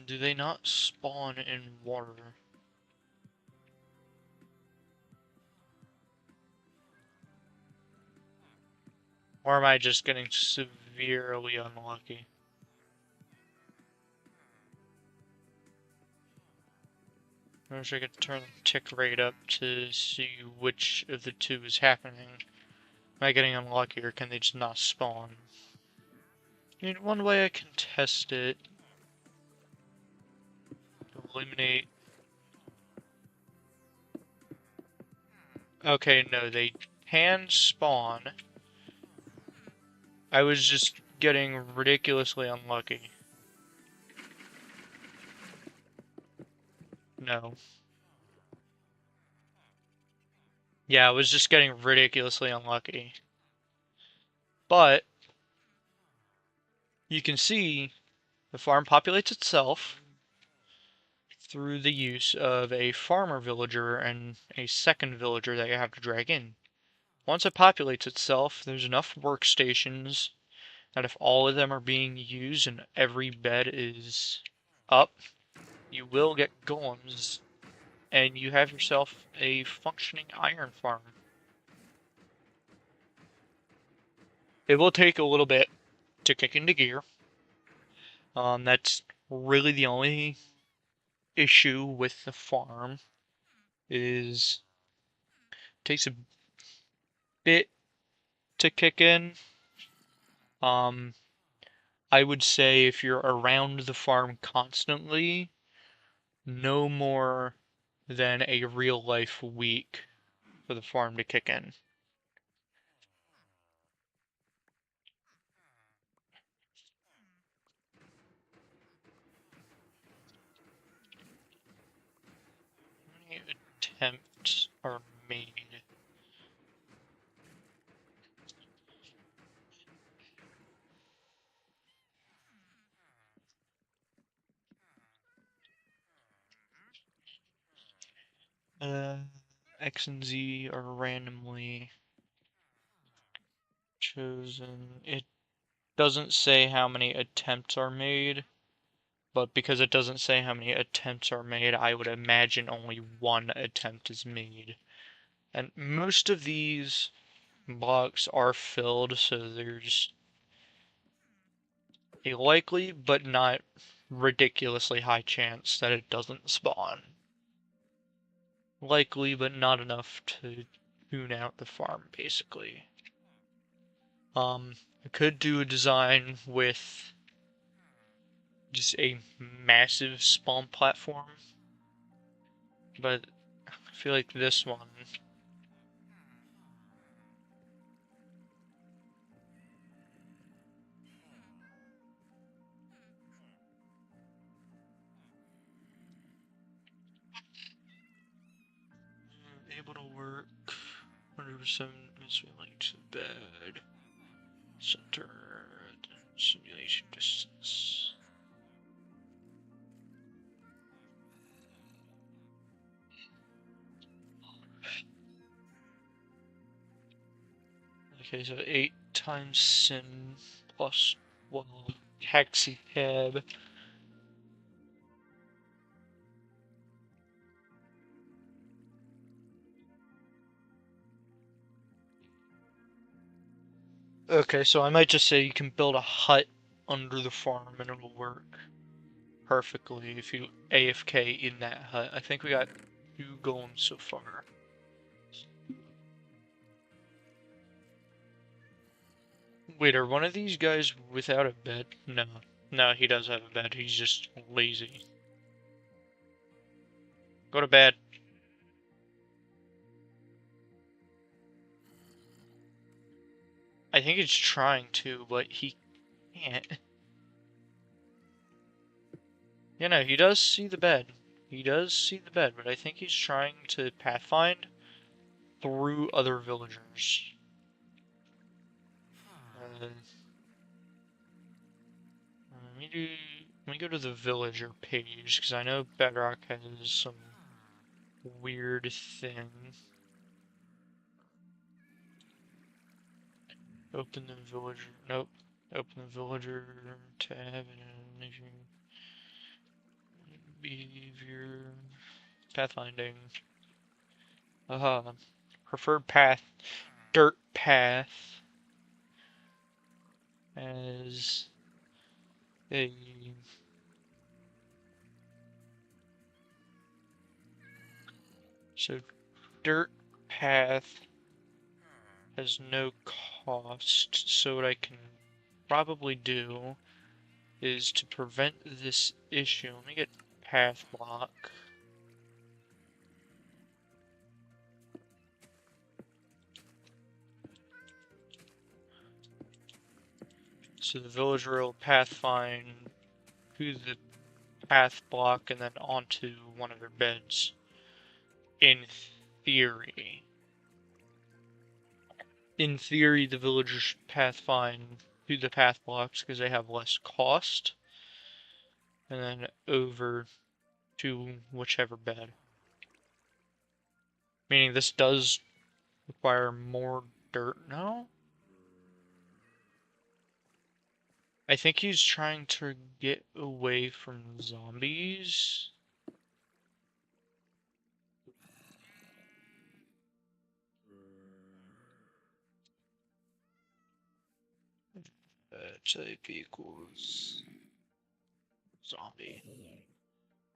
Do they not spawn in water? Or am I just getting severely unlucky? I wish I could turn the tick rate up to see which of the two is happening. Am I getting unlucky, or can they just not spawn? I mean, one way I can test it... Eliminate... Okay, no, they can spawn. I was just getting ridiculously unlucky. No. Yeah, I was just getting ridiculously unlucky. But, you can see the farm populates itself through the use of a farmer villager and a second villager that you have to drag in. Once it populates itself, there's enough workstations that if all of them are being used and every bed is up, you will get golems, and you have yourself a functioning iron farm. It will take a little bit to kick into gear. That's really the only issue with the farm, is it takes a bit to kick in. I would say if you're around the farm constantly, no more than a real life week for the farm to kick in. How many attempts are made? X and Z are randomly chosen. It doesn't say how many attempts are made, but because it doesn't say how many attempts are made, I would imagine only one attempt is made. And most of these blocks are filled, so there's a likely but not ridiculously high chance that it doesn't spawn. Likely, but not enough to tune out the farm, basically. I could do a design with just a massive spawn platform, but I feel like this one able to work 100% is linked to bed. Center simulation distance. Okay, so 8 times sin plus 1 hexapad. Okay, so I might just say you can build a hut under the farm and it'll work perfectly if you AFK in that hut. I think we got 2 going so far. Wait, are one of these guys without a bed? No. No, he does have a bed. He's just lazy. Go to bed. I think he's trying to, but he can't. You know, he does see the bed. He does see the bed, but I think he's trying to pathfind through other villagers. Let me go to the villager page, because I know Bedrock has some weird thing. Open the villager, nope. Open the villager tab, and if you behavior, pathfinding. Aha. Preferred path, dirt path, as a so dirt path has no cost, so what I can probably do is to prevent this issue. Let me get path block. So the villager will pathfind to the path block and then onto one of their beds. In theory. In theory, the villagers should pathfind to the path blocks because they have less cost. And then over to whichever bed. Meaning this does require more dirt now? I think he's trying to get away from zombies. Type equals zombie.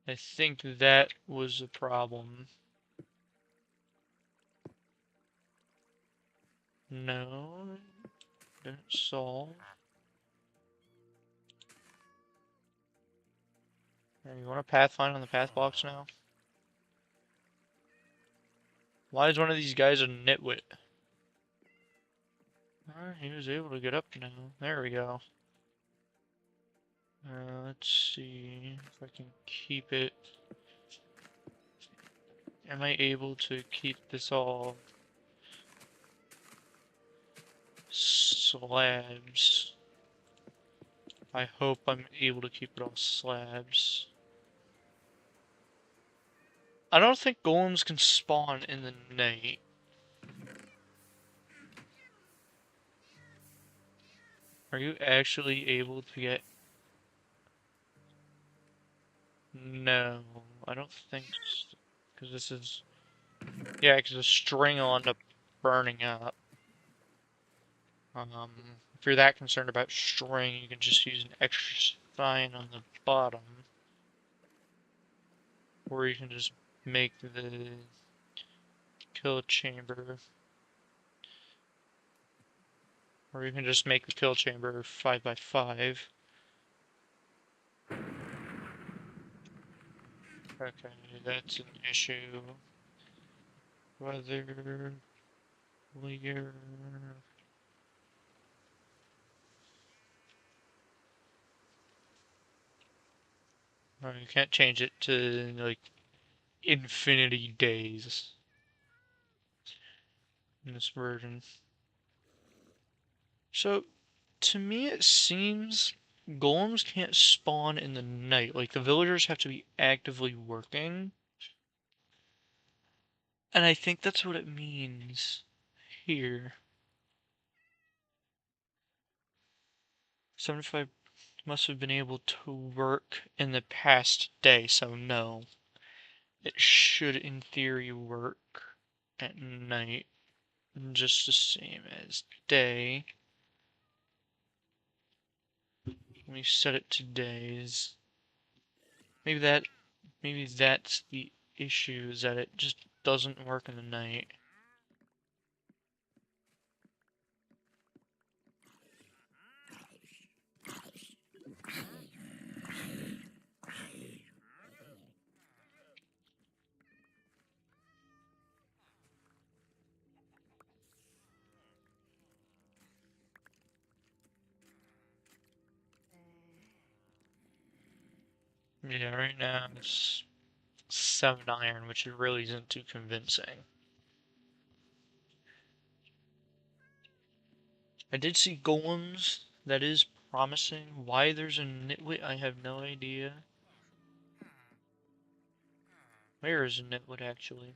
I think that was a problem. No, didn't solve. You want to pathfind on the path blocks now? Why is one of these guys a nitwit? Alright, he was able to get up now. There we go. Let's see if I can keep it. Am I able to keep this all slabs? I hope I'm able to keep it all slabs. I don't think golems can spawn in the night. Are you actually able to get... No, I don't think so. Because this is... Yeah, because the string will end up burning up. If you're that concerned about string, you can just use an extra sign on the bottom. Or you can just make the kill chamber. Or you can just make the kill chamber 5x5. Okay, that's an issue. Whether layer... Oh, you can't change it to, like, infinity days in this version. So, to me it seems golems can't spawn in the night. Like, the villagers have to be actively working. And I think that's what it means here. 75 must have been able to work in the past day, so no. It should, in theory, work at night. Just the same as day. Let me set it to days. Maybe that's the issue, is that it just doesn't work in the night. Yeah, right now it's 7 iron, which really isn't too convincing. I did see golems. That is promising. Why there's a nitwit, I have no idea. Where is a nitwit, actually?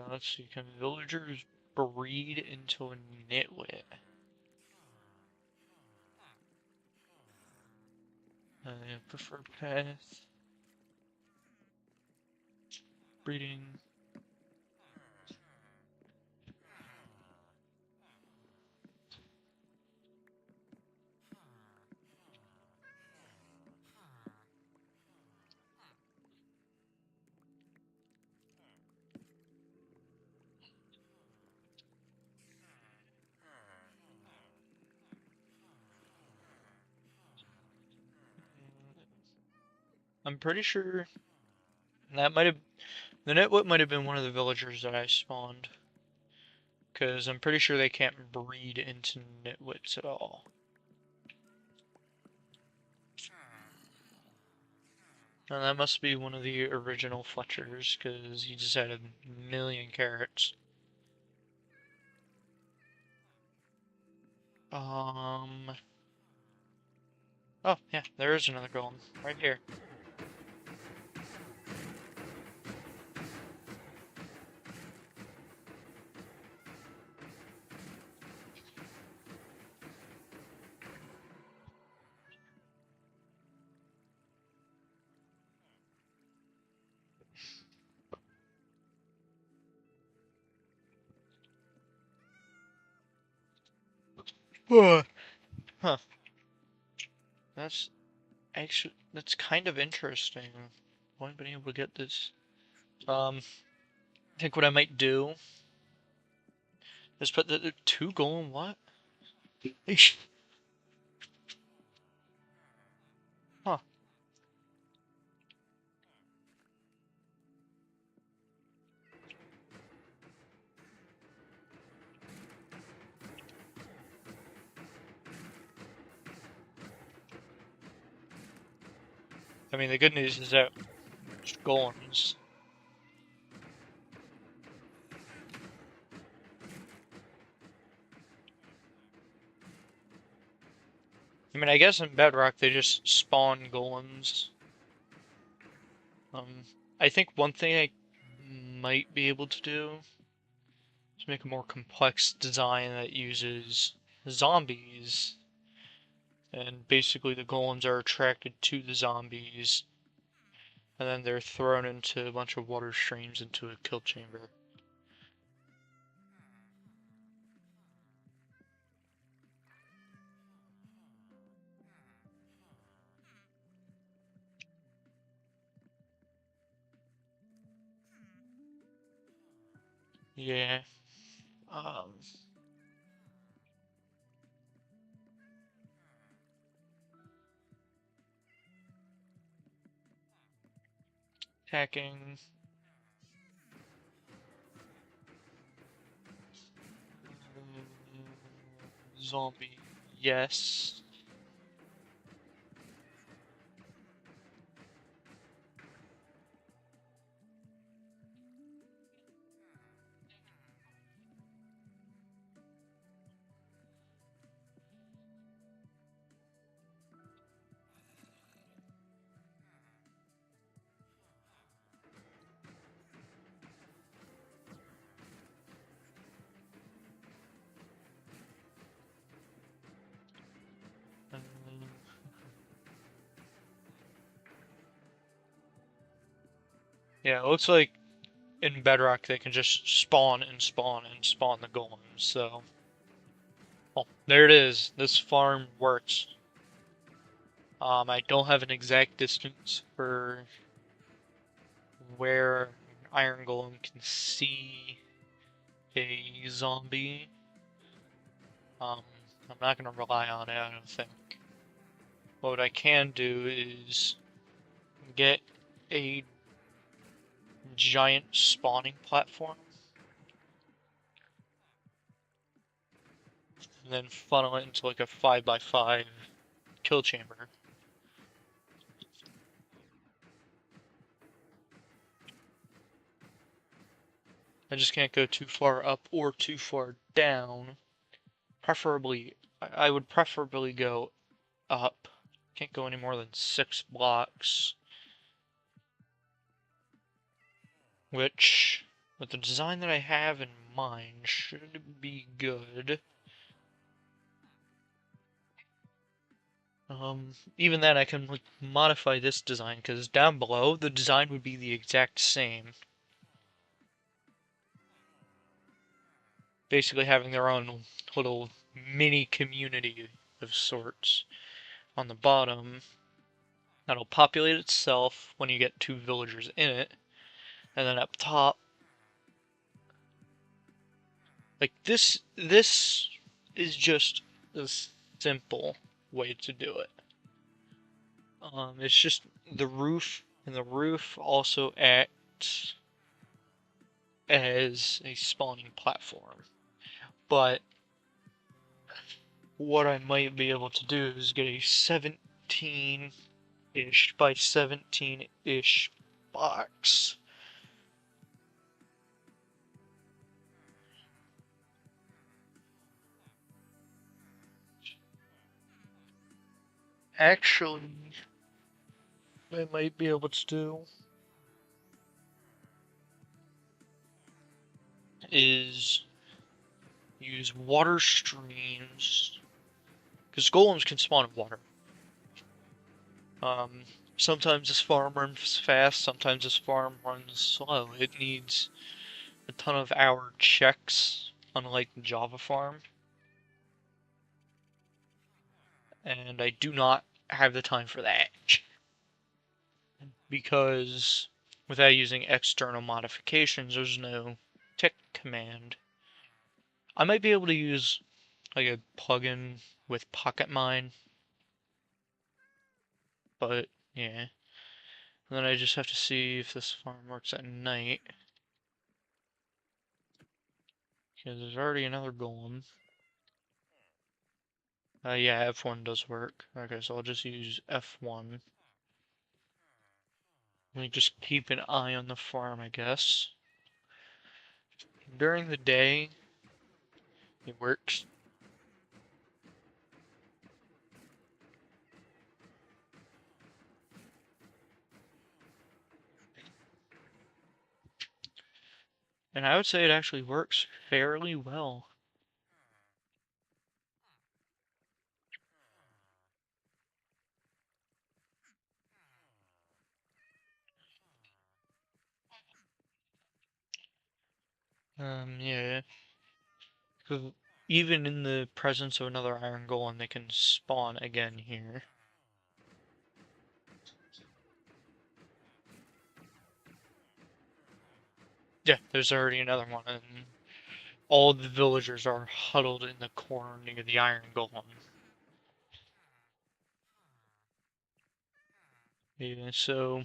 Let's see. Can villagers breed into a nitwit? Yeah, preferred path. Breeding. I'm pretty sure that might have... The nitwit might have been one of the villagers that I spawned. Because I'm pretty sure they can't breed into nitwits at all. And that must be one of the original Fletchers, because he just had a million carrots. Oh, yeah, there is another golem. Right here. Huh. That's actually... That's kind of interesting. I haven't been able to get this. I think what I might do is put the 2 golem... What? Eesh. Huh. I mean, the good news is that golems... I mean, I guess in bedrock they just spawn golems. I think one thing I might be able to do is make a more complex design that uses zombies, and basically the golems are attracted to the zombies, and then they're thrown into a bunch of water streams into a kill chamber. Yeah. Um, Attacking. Zombie. Yes. Um, yeah, it looks like in Bedrock they can just spawn and spawn and spawn the golems, so. Oh, there it is. This farm works. I don't have an exact distance for where an Iron Golem can see a zombie. Um, I'm not gonna rely on it, I don't think. What I can do is get a giant spawning platform and then funnel it into like a 5x5 kill chamber. I just can't go too far up or too far down. Preferably, I would preferably go up. Can't go any more than 6 blocks. Which, with the design that I have in mind, should be good. Even then I can like modify this design, because down below, the design would be the exact same. Basically having their own little mini community of sorts. On the bottom, that'll populate itself when you get 2 villagers in it. And then up top, like this is just a simple way to do it. It's just the roof, and the roof also acts as a spawning platform. But what I might be able to do is get a 17-ish by 17-ish box. Actually, I might be able to do is use water streams, because golems can spawn in water. Sometimes this farm runs fast, sometimes this farm runs slow. It needs a ton of hour checks, unlike the Java farm. And I do not have the time for that. Because without using external modifications, there's no tick command. I might be able to use like a plugin with Pocket Mine, but yeah. And then I just have to see if this farm works at night. Because there's already another golem. Yeah, F1 does work. Okay, so I'll just use F1. Let me just keep an eye on the farm, I guess. During the day, it works. And I would say it actually works fairly well. Yeah. 'Cause even in the presence of another iron golem, they can spawn again here. Yeah, there's already another one, and all the villagers are huddled in the corner near the iron golem. Yeah, so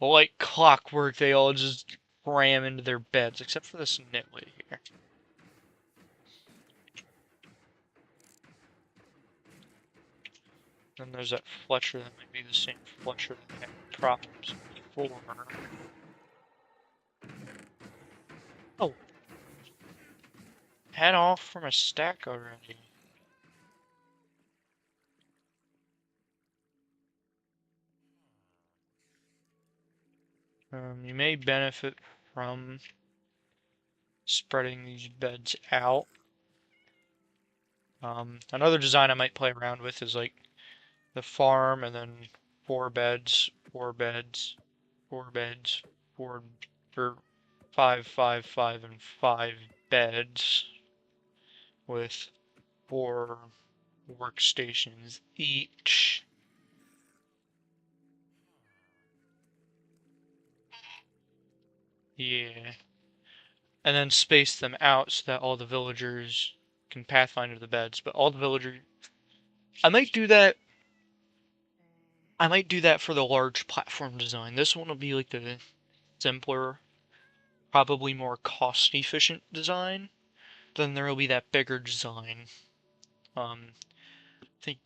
like clockwork, they all just ram into their beds, except for this nitwit here. Then there's that Fletcher that might be the same Fletcher that had problems before. Oh, head off from a stack already. You may benefit from spreading these beds out. Another design I might play around with is like the farm and then 4 beds, 4 beds, 4 beds, four, or 5, 5, 5, and 5 beds with 4 workstations each. Yeah. And then space them out so that all the villagers can pathfind to the beds. But all the villagers, I might do that. I might do that for the large platform design. This one will be like the simpler, probably more cost efficient design. Then there will be that bigger design. I think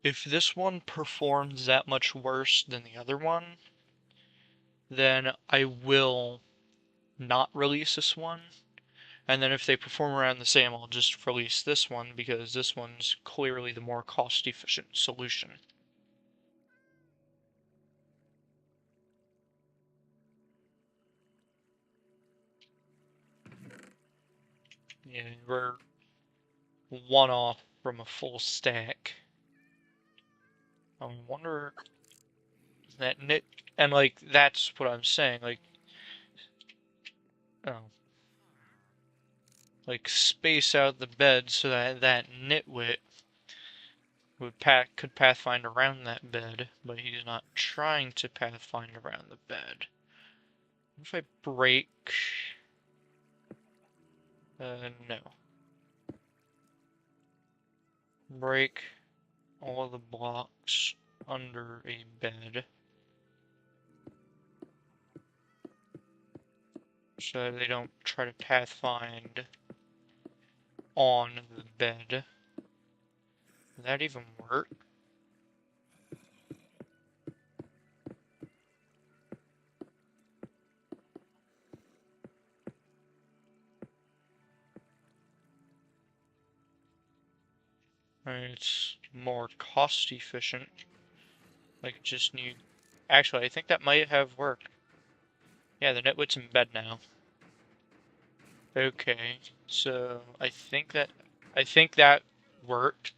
if this one performs that much worse than the other one, then I will not release this one. And then if they perform around the same, I'll just release this one because this one's clearly the more cost-efficient solution. Yeah, we're one off from a full stack. I wonder that nit, and like that's what I'm saying. Oh, like space out the bed so that that nitwit could pathfind around that bed, but he's not trying to pathfind around the bed. What if I break? No. Break all the blocks under a bed so that they don't try to pathfind on the bed. Would that even work? It's more cost efficient. Like, just need. Actually, I think that might have worked. Yeah, the nitwit's in bed now. Okay, so I think that worked.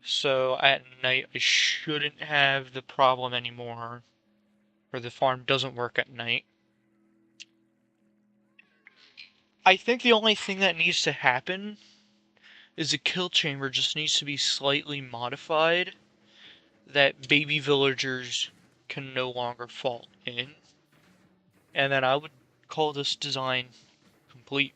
So at night I shouldn't have the problem anymore, or the farm doesn't work at night. I think the only thing that needs to happen is the kill chamber just needs to be slightly modified that baby villagers can no longer fall in. And then I would call this design complete.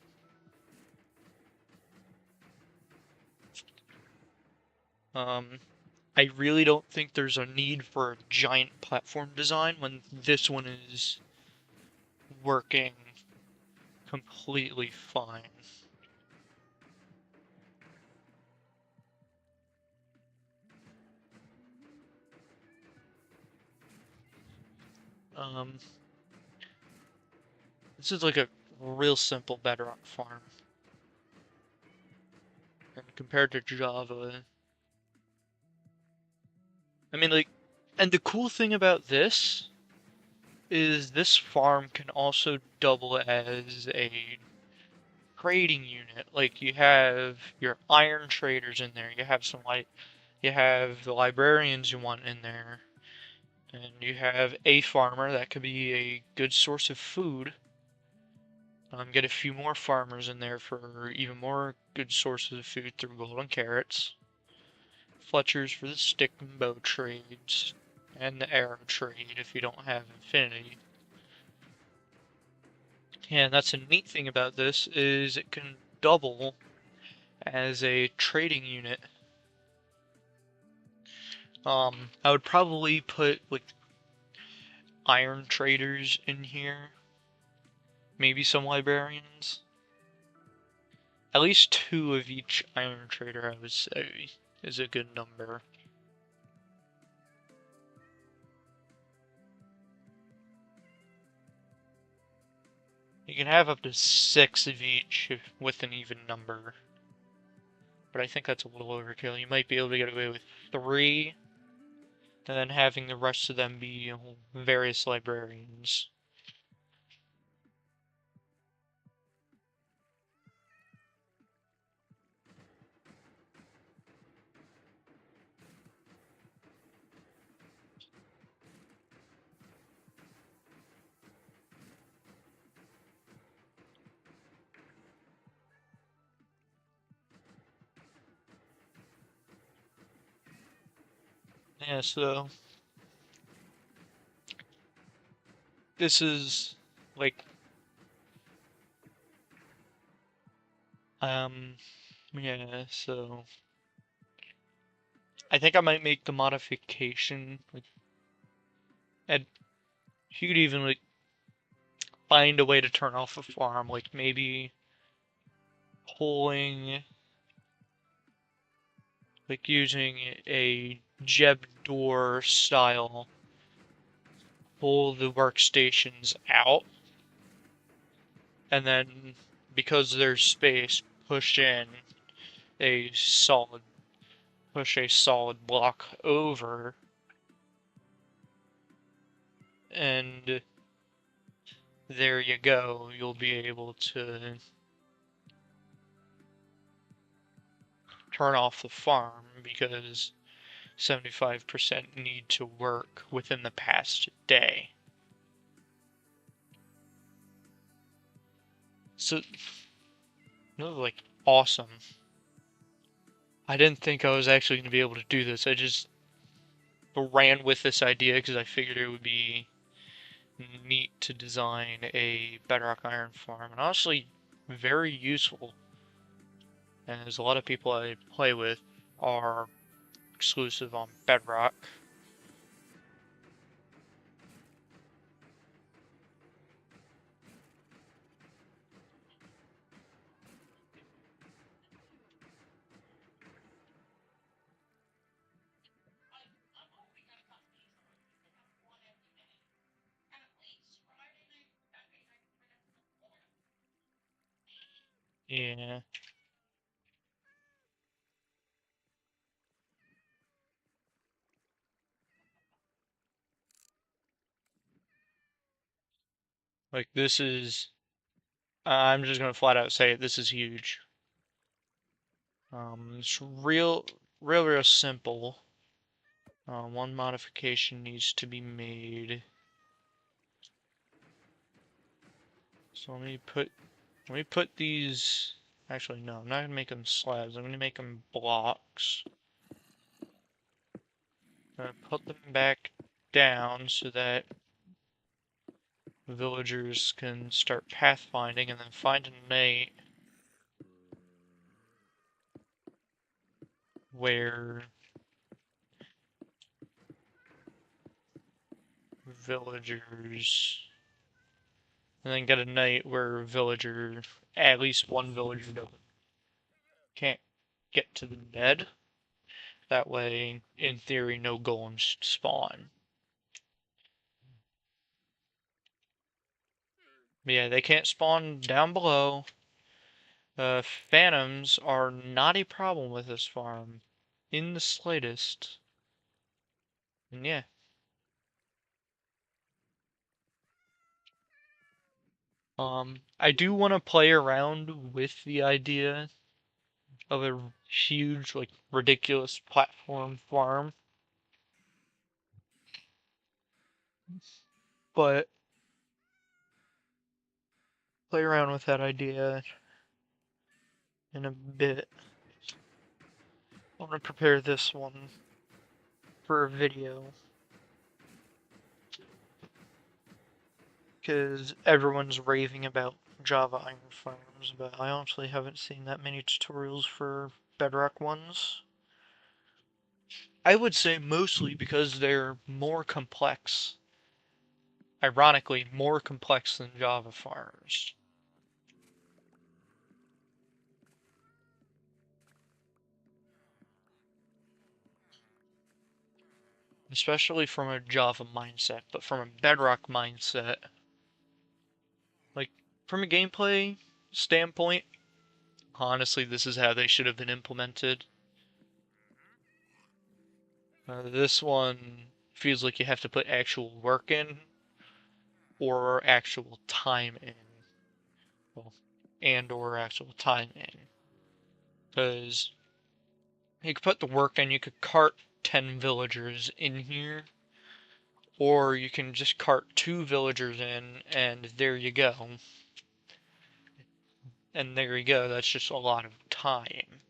I really don't think there's a need for a giant platform design when this one is working completely fine. Um, this is like a real simple bedrock farm. And compared to Java. I mean, like, and the cool thing about this is this farm can also double as a trading unit. Like, you have your iron traders in there, you have you have the librarians you want in there, and you have a farmer that could be a good source of food. Get a few more farmers in there for even more good sources of food through golden carrots. Fletchers for the stick and bow trades, and the arrow trade if you don't have infinity. And that's a neat thing about this is it can double as a trading unit. I would probably put like iron traders in here, maybe some librarians. At least 2 of each iron trader, I would say, is a good number. You can have up to 6 of each with an even number. But I think that's a little overkill. You might be able to get away with 3, and then having the rest of them be various librarians. Yeah, so this is like um yeah, so I think I might make the modification like and you could even like find a way to turn off a farm, like maybe pulling like using a Jeb door style, pull the workstations out, and then because there's space, push in a solid push a solid block over, and there you go. You'll be able to turn off the farm because 75% need to work within the past day. So, like, awesome. I didn't think I was actually going to be able to do this. I just ran with this idea because I figured it would be neat to design a bedrock iron farm, and honestly, very useful. As a lot of people I play with are exclusive on bedrock. Yeah, like this is. I'm just gonna flat out say it. This is huge. It's real simple. One modification needs to be made. So let me put these. Actually, no, I'm not gonna make them slabs. I'm gonna make them blocks. I'm gonna put them back down so that villagers can start pathfinding and then find a night where villagers and then get a night where at least one villager can't get to the bed. That way, in theory, no golems spawn. But yeah, they can't spawn down below. Phantoms are not a problem with this farm, in the slightest. And yeah. I do want to play around with the idea of a huge, like, ridiculous platform farm, but play around with that idea in a bit. I want to prepare this one for a video because everyone's raving about Java iron farms, but I honestly haven't seen that many tutorials for bedrock ones. I would say mostly because they're more complex. Ironically, more complex than Java farms. Especially from a Java mindset, but from a bedrock mindset, like, from a gameplay standpoint, honestly, this is how they should have been implemented. This one feels like you have to put actual work in or actual time in. Well, and or actual time in. Because you could put the work in, you could cart 10 villagers in here, or you can just cart 2 villagers in, and there you go. And there you go, that's just a lot of time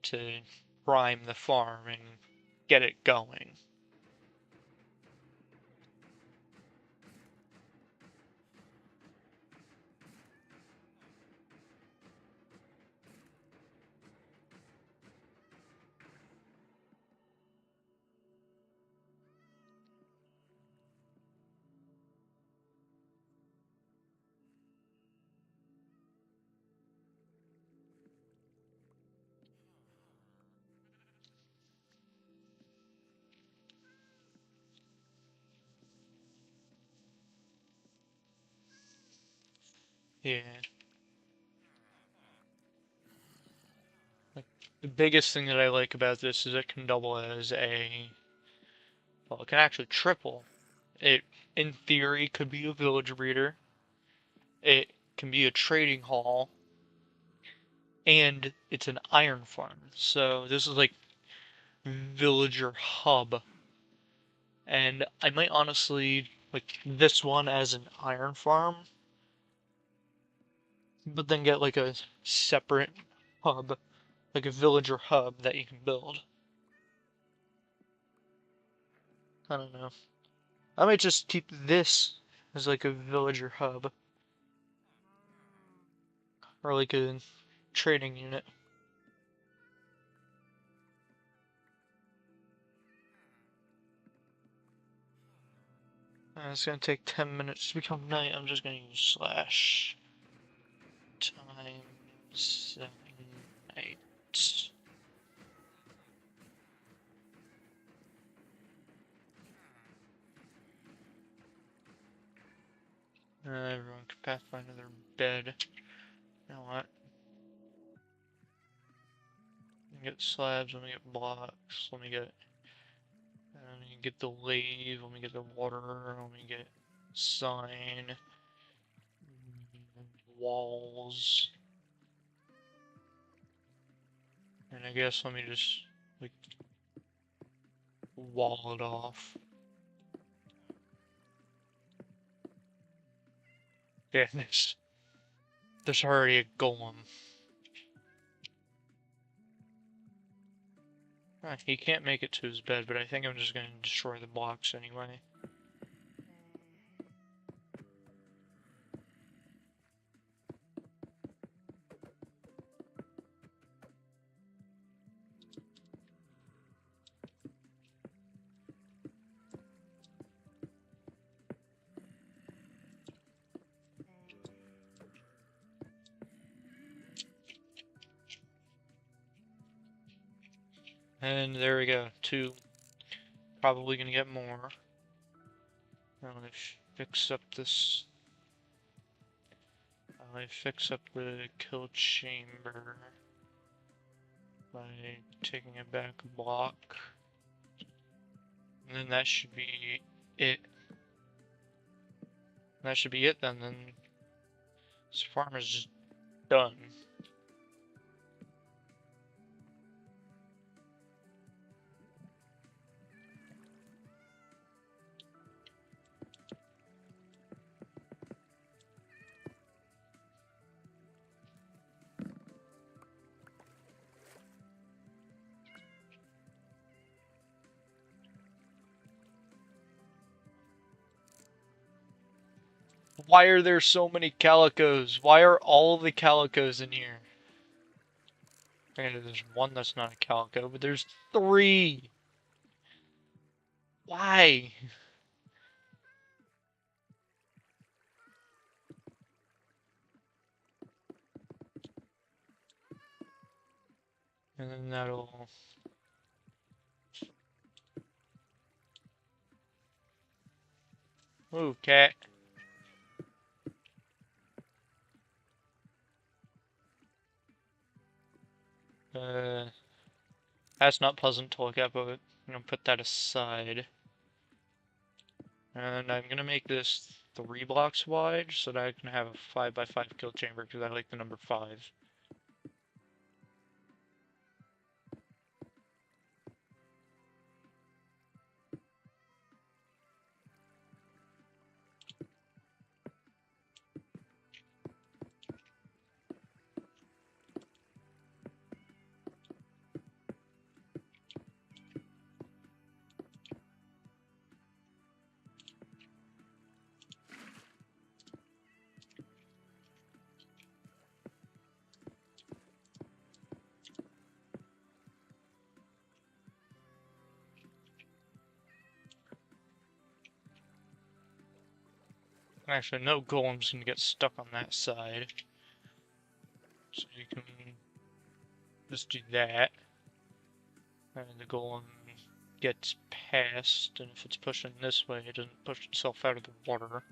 to prime the farm and get it going. Yeah. Like, the biggest thing that I like about this is it can double as a, well, it can actually triple. It, in theory, could be a village breeder. It can be a trading hall, and it's an iron farm. So this is like villager hub. And I might honestly like this one as an iron farm, but then get like a separate hub, like a villager hub that you can build. I don't know. I might just keep this as like a villager hub or like a trading unit. It's gonna take 10 minutes to become night. I'm just gonna use slash times 7 night. Everyone can pathfind to their bed. You know what? Let me get slabs, let me get blocks, let me get the lathe, let me get the water, let me get sign, walls, and I guess let me just, like, wall it off. Yeah, there's already a golem. He can't make it to his bed, but I think I'm just gonna destroy the blocks anyway. And there we go, 2. Probably gonna get more. I'm gonna fix up this I fix up the kill chamber by taking it back a block. And then that should be it. That should be it then. Then this farm is just done. Why are there so many calicos? Why are all the calicos in here? Okay, there's one that's not a calico, but there's 3! Why? And then that'll... Ooh, cat. That's not pleasant to look at, but I'm gonna put that aside. And I'm gonna make this 3 blocks wide so that I can have a 5x5 kill chamber because I like the number 5. Actually, no golem's gonna get stuck on that side. So you can just do that. And the golem gets past, and if it's pushing this way, it doesn't push itself out of the water.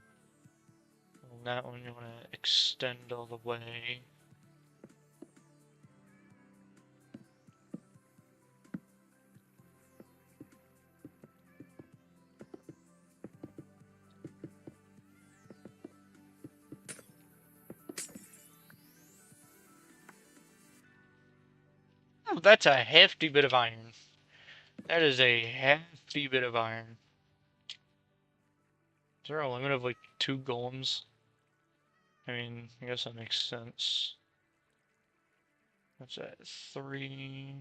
And that one you want to extend all the way. Oh, that's a hefty bit of iron. That is a hefty bit of iron. Is there a limit of like 2 golems? I mean, I guess that makes sense. What's that? 3.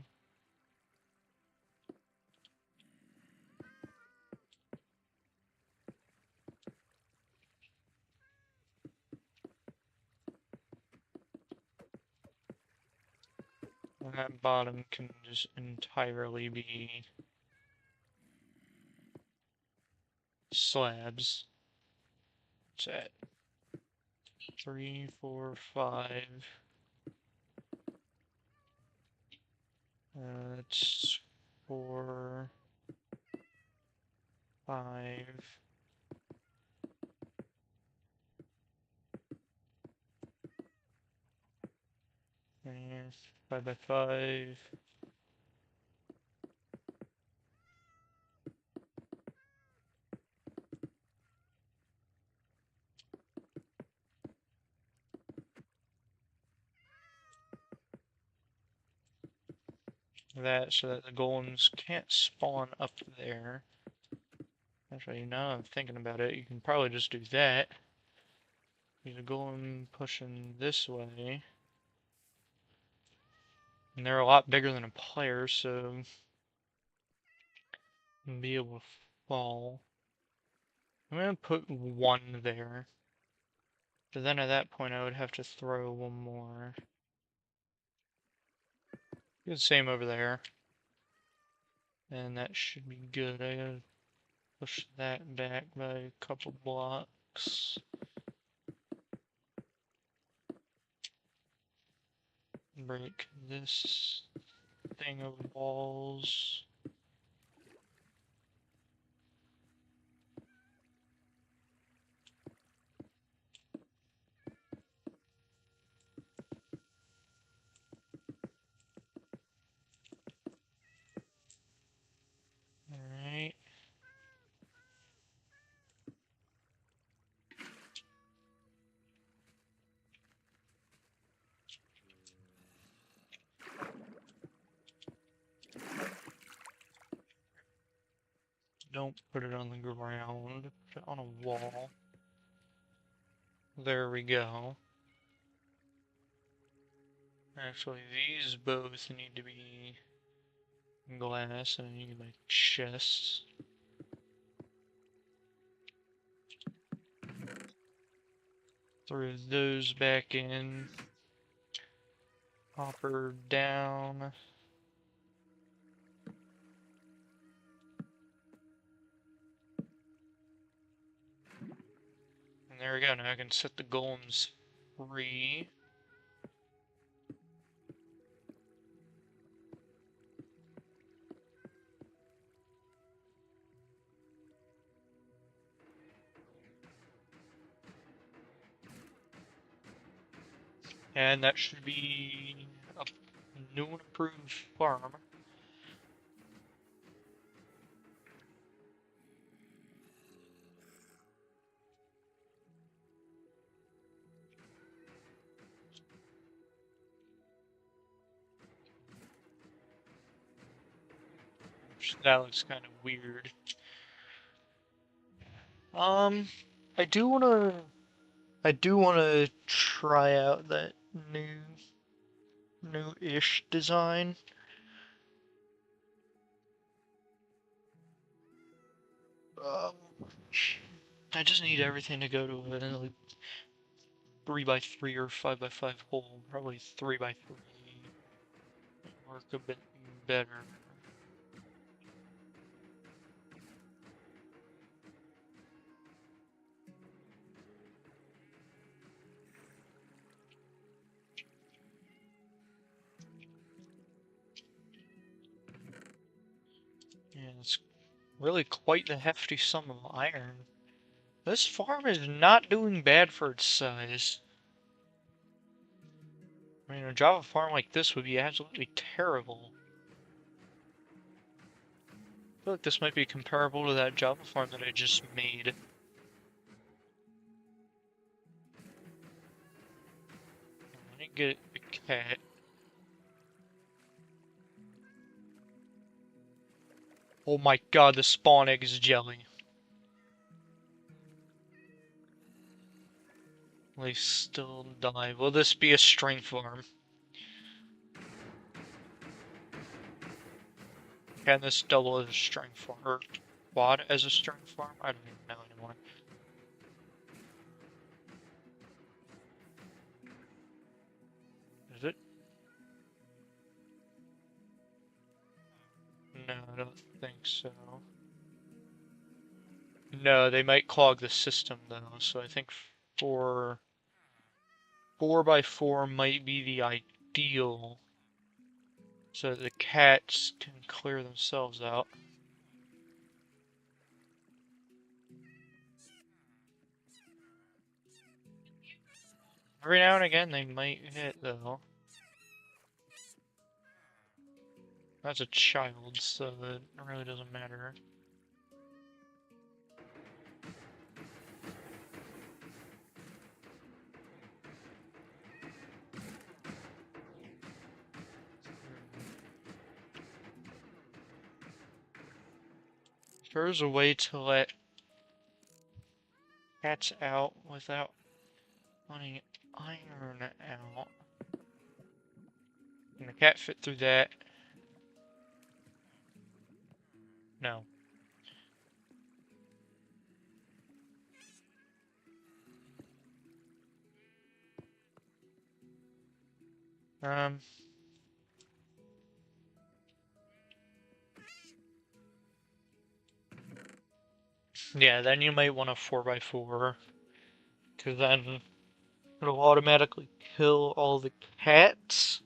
And that bottom can just entirely be slabs. What's that? 3, 4, 5. It's 4, 5. And 5x5. That so that the golems can't spawn up there. Actually, now I'm thinking about it, you can probably just do that. There's a golem pushing this way. And they're a lot bigger than a player, so you'll be able to fall. I'm gonna put 1 there. But then at that point I would have to throw 1 more. Do the same over there. And that should be good. I gotta push that back by a couple blocks. Break this thing of walls. don't put it on the ground. Put it on a wall. There we go. Actually, these both need to be glass, and I need my chests. Throw those back in. Hopper down. And there we go, now I can set the golems free. And that should be a new and improved farm. That looks kind of weird. I do wanna try out that new-ish design. Um, I just need everything to go to a like 3x3 or 5x5 hole. Probably 3x3 work a bit better. Yeah, it's really quite the hefty sum of iron. This farm is not doing bad for its size. I mean, a Java farm like this would be absolutely terrible. I feel like this might be comparable to that Java farm that I just made. Let me get a cat. Oh my god, the spawn egg is jelly. They still die. Will this be a strength farm? Can this double as a strength farm? Or quad as a strength farm? I don't even know anymore. Is it? No, I don't think so. No, they might clog the system though, so I think 4x4 might be the ideal, so that the cats can clear themselves out. Every now and again they might hit though. That's a child, so it really doesn't matter. If there's a way to let cats out without letting iron out, can the cat fit through that? No. Yeah, then you might want a 4x4, because then it'll automatically kill all the cats.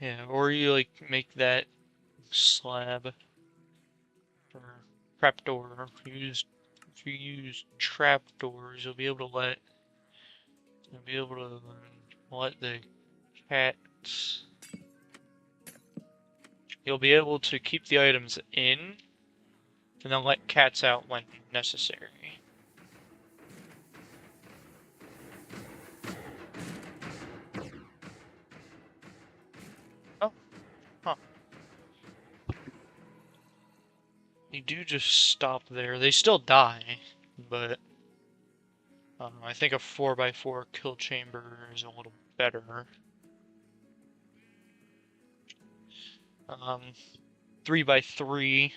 Yeah, or you like make that slab for trapdoor. If you use trapdoors, you'll be able to let the cats. You'll be able to keep the items in, and then let cats out when necessary. do just stop there. They still die, but I think a 4x4 kill chamber is a little better. 3x3.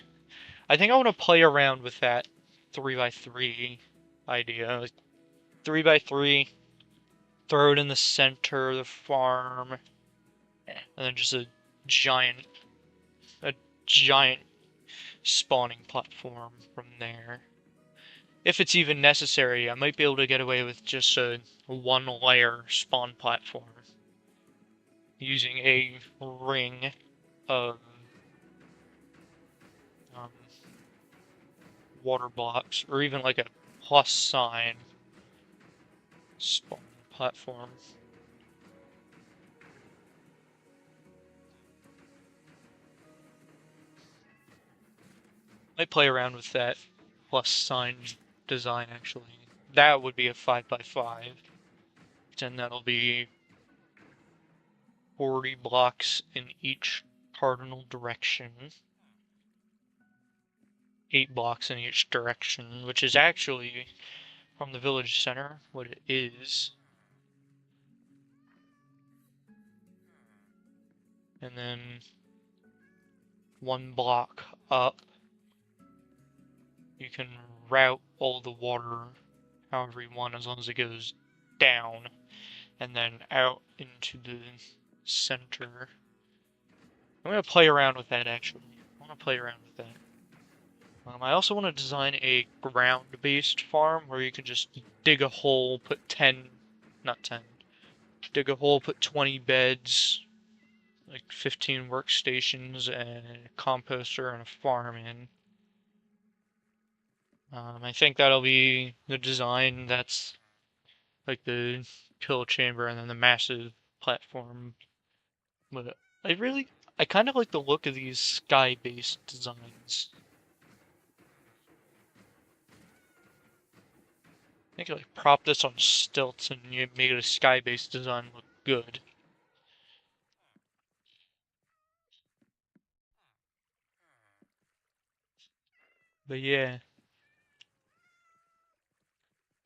I think I want to play around with that 3x3 idea. Like 3x3, throw it in the center of the farm, and then just giant, a giant spawning platform from there. If it's even necessary, I might be able to get away with just a one-layer spawn platform using a ring of um, water blocks, or even like a plus sign spawn platform. Might play around with that plus sign design actually. That would be a 5x5. And that'll be 40 blocks in each cardinal direction. 8 blocks in each direction, which is actually, from the village center, what it is. And then 1 block up, you can route all the water however you want, as long as it goes down and then out into the center. I'm going to play around with that, actually. I want to play around with that. I also want to design a ground-based farm where you can just dig a hole, put 10, not 10, dig a hole, put 20 beds, like 15 workstations, and a composter and a farm in. I think that'll be the design that's like the kill chamber and then the massive platform. But I kind of like the look of these sky-based designs. I think like prop this on stilts and you made a sky-based design look good. But yeah,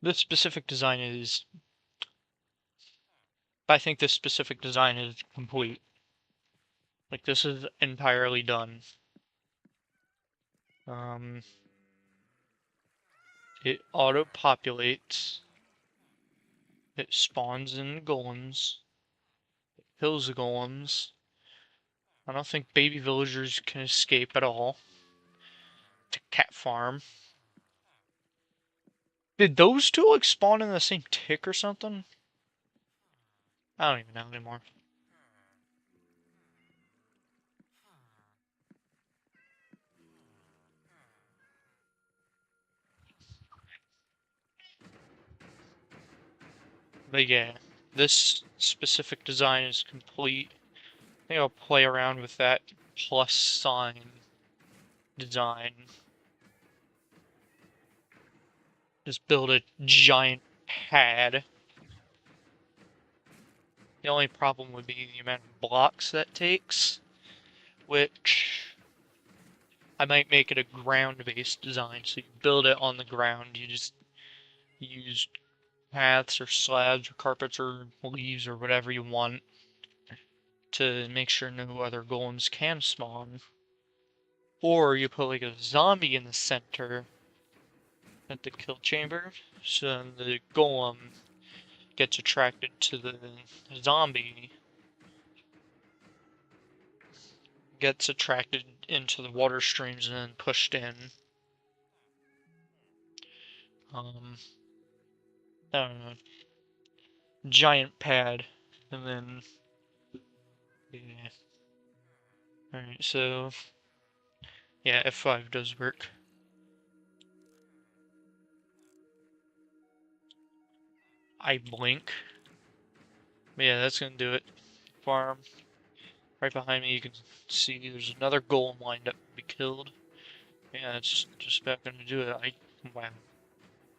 this specific design is. I think this specific design is complete. Like this is entirely done. It auto-populates. It spawns in golems. It kills the golems. I don't think baby villagers can escape at all. The cat farm. Did those two like spawn in the same tick or something? I don't even know anymore. But yeah, this specific design is complete. I think I'll play around with that plus sign design. Just build a giant pad. The only problem would be the amount of blocks that takes, which I might make it a ground-based design. So you build it on the ground, you just use paths or slabs or carpets or leaves or whatever you want to make sure no other golems can spawn. Or you put like a zombie in the center at the kill chamber, so the golem gets attracted to the zombie, gets attracted into the water streams and then pushed in. I don't know. Giant pad, and then yeah. Alright, so yeah, F5 does work. I blink. But yeah, that's gonna do it. Farm. Right behind me you can see there's another golem lined up to be killed. Yeah, that's just about gonna do it. Wow.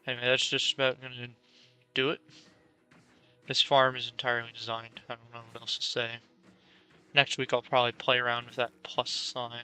Anyway, that's just about gonna do it. This farm is entirely designed. I don't know what else to say. Next week I'll probably play around with that plus sign.